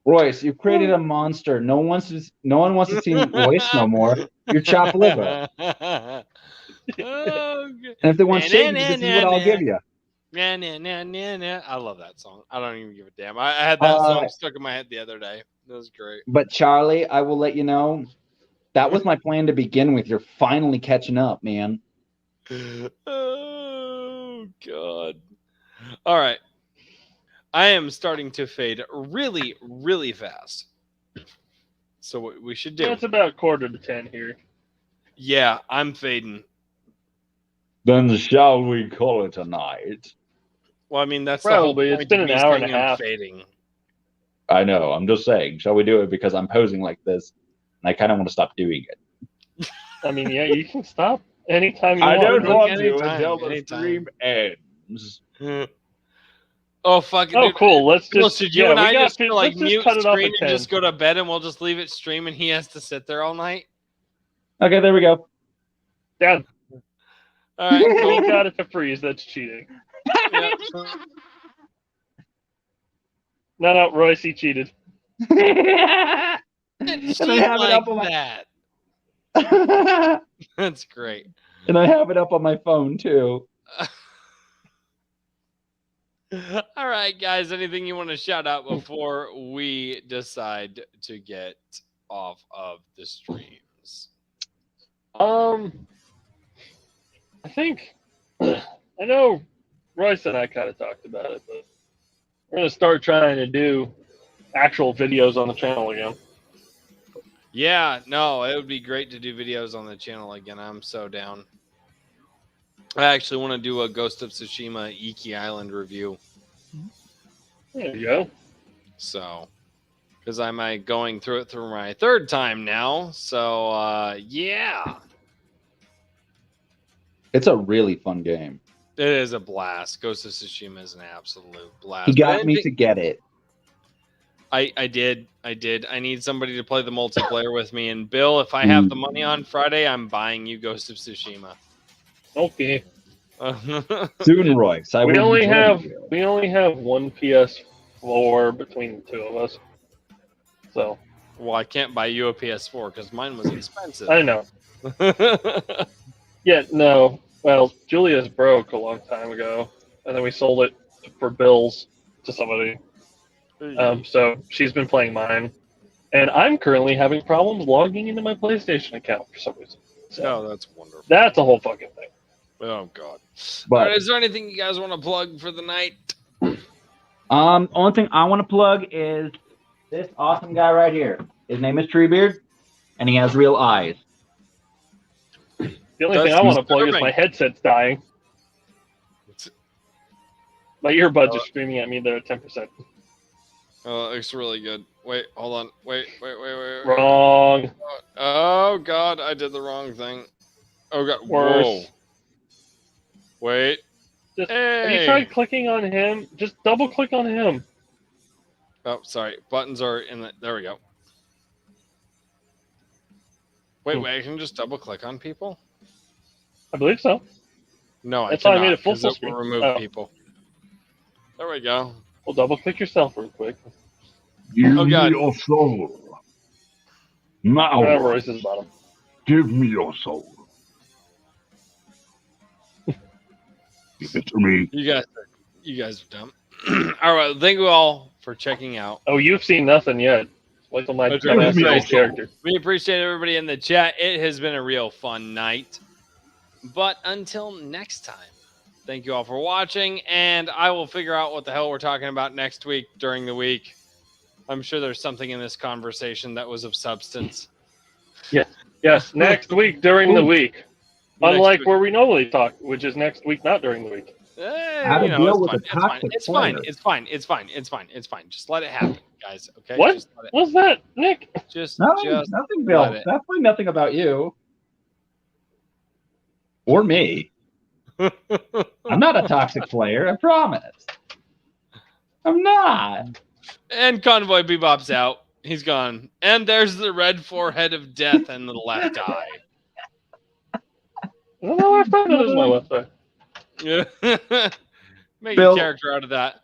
Royce, you've created a monster. No one wants to see Royce no more. You're chopped liver. Oh, and if they want shade, this is what I'll give you. I love that song. I don't even give a damn. I had that song stuck in my head the other day. That was great. But Charlie, I will let you know, that was my plan to begin with. You're finally catching up, man. Oh, God. All right. I am starting to fade really, really fast. So what we should do... Yeah, it's about 9:45 here. Yeah, I'm fading. Then shall we call it a night? Well, I mean, that's probably. The whole point. It's been an hour and a half. Fading. I know. I'm just saying. Shall we do it because I'm posing like this, and I kind of want to stop doing it. I mean, yeah, you can stop anytime you want. I don't want to until the stream ends. Oh, fuck it. Oh, dude. cool. Let's just... Should you and I just like mute cut it off stream and just go to bed and we'll just leave it stream and he has to sit there all night? Okay, there we go. Done. All right, cool. You got it to freeze. That's cheating. Yep. No, Royce, he cheated. And I have it up on that. That's great. And I have it up on my phone too. All right, guys. Anything you want to shout out before we decide to get off of the streams? I think I know Royce and I kind of talked about it, but we're gonna start trying to do actual videos on the channel again. Yeah, no, it would be great to do videos on the channel again. I'm so down. I actually want to do a Ghost of Tsushima Iki Island review. There you go. So, because I'm going through it through my third time now. So, yeah. It's a really fun game. It is a blast. Ghost of Tsushima is an absolute blast. He got me to get it. I did. I need somebody to play the multiplayer with me. And Bill, if I have the money on Friday, I'm buying you Ghost of Tsushima. Okay. Soon, Royce. We only have one PS4 between the two of us. So. Well, I can't buy you a PS4 because mine was expensive. I know. Yeah, no. Well, Julia's broke a long time ago, and then we sold it for bills to somebody. So she's been playing mine, and I'm currently having problems logging into my PlayStation account for some reason. So that's wonderful. That's a whole fucking thing. Oh God! But, all right, is there anything you guys want to plug for the night? Only thing I want to plug is this awesome guy right here. His name is Treebeard, and he has real eyes. The only thing I want to plug is my headset's dying. My earbuds are screaming at me. They're at 10%. Oh, it looks really good. Wait, hold on. Wait. Wrong. Oh God, I did the wrong thing. Oh God, Worse. Whoa. Wait. Have you tried clicking on him? Just double click on him. Oh, sorry. Buttons are in the. There we go. Wait. I can just double click on people. I believe so. No, that's I cannot. Why I made it full It screen. will remove people. There we go. Well, double click yourself real quick. Give me your soul. Now, Royce is bottom. Give me your soul. Give it to me. You guys are dumb. All right, thank you all for checking out. Oh, you've seen nothing yet. Wait till my nice character. We appreciate everybody in the chat. It has been a real fun night. But until next time, thank you all for watching, and I will figure out what the hell we're talking about next week during the week. I'm sure there's something in this conversation that was of substance. Yes, next week during the week. Unlike where we normally talk, which is next week, not during the week. How to deal with a toxic player. It's fine. Just let it happen, guys. Okay. What? What's that, Nick? Just nothing, Bill. Definitely nothing about you. Or me. I'm not a toxic player, I promise. I'm not. And Convoy Bebop's out. He's gone. And there's the red forehead of death and the left eye. No, the left eye. That is my left eye. Yeah. Make Bill, a character out of that.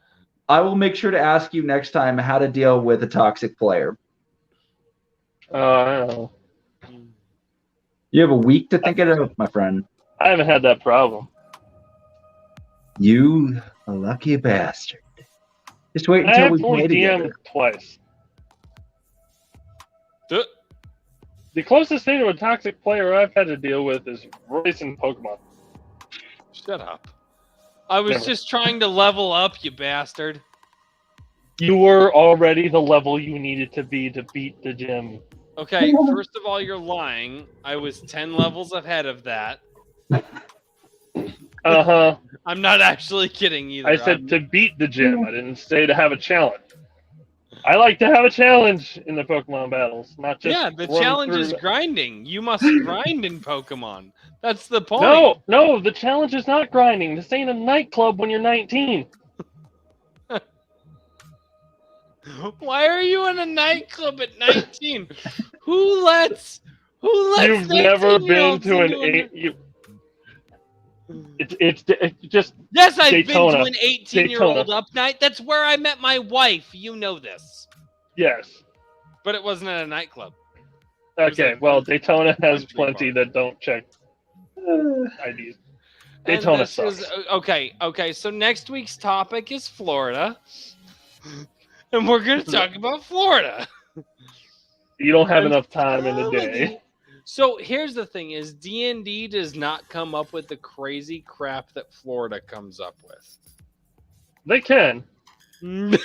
I will make sure to ask you next time how to deal with a toxic player. I don't know. You have a week to think it out, my friend. I haven't had that problem. You a lucky bastard. Just wait until we play together. Twice. The closest thing to a toxic player I've had to deal with is Royce in Pokemon. Shut up. I was just trying to level up, you bastard. You were already the level you needed to be to beat the gym. Okay, first of all, you're lying. I was 10 levels ahead of that. Uh-huh. I'm not actually kidding either. I said to beat the gym. I didn't say to have a challenge. I like to have a challenge in the Pokemon battles, not just the challenge is grinding. You must grind in Pokemon. That's the point. No, the challenge is not grinding. This ain't a nightclub when you're 19. Why are you in a nightclub at 19? Who lets You've never been to an 8. It's just yes, I've Daytona. been to an 18-year-old up night. That's where I met my wife. You know this. Yes, but it wasn't at a nightclub. Okay, well, Daytona has plenty that don't check IDs. Daytona sucks. Okay. So next week's topic is Florida, and we're going to talk about Florida. You don't have enough time in the day. So here's the thing: is D&D does not come up with the crazy crap that Florida comes up with. They can, and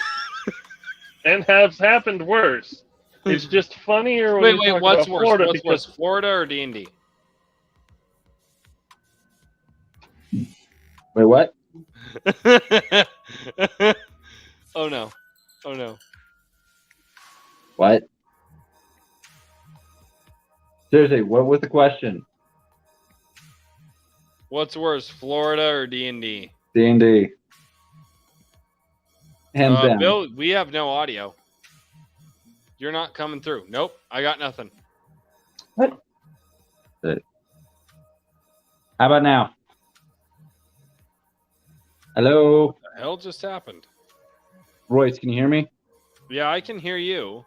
has happened worse. It's just funnier when you talk what's about worse? Florida What's worse, Florida or D&D? Wait, what? Oh no. Oh no. What? Seriously, what was the question? What's worse, Florida or D&D? D&D. Hands down. Bill, we have no audio. You're not coming through. Nope, I got nothing. What? How about now? Hello? What the hell just happened? Royce, can you hear me? Yeah, I can hear you.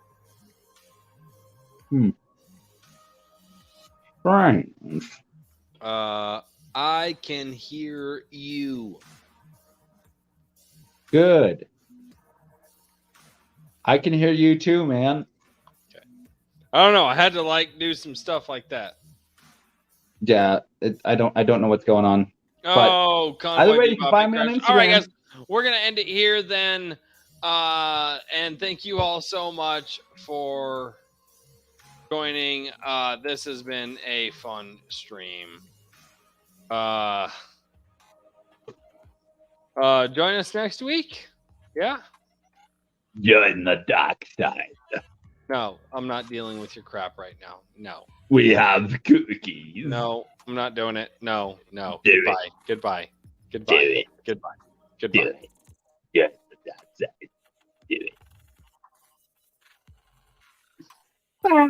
Right. I can hear you. Good. I can hear you too, man. Okay. I don't know. I had to do some stuff like that. Yeah, I don't know what's going on. Oh, either way, you can find me on Instagram. All right, guys, we're gonna end it here then. And thank you all so much for joining. This has been a fun stream. Join us next week. Yeah. Join the dark side. No, I'm not dealing with your crap right now. No. We have cookies. No, I'm not doing it. No. Do Goodbye. it. Goodbye. Do it. Goodbye. Do it. Join the dark side. Do it. Bye.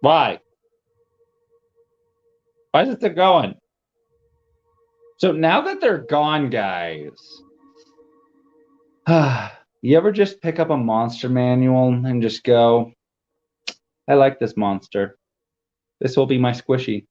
Why? Why is it still going? So now that they're gone, guys, you ever just pick up a monster manual and just go, I like this monster. This will be my squishy.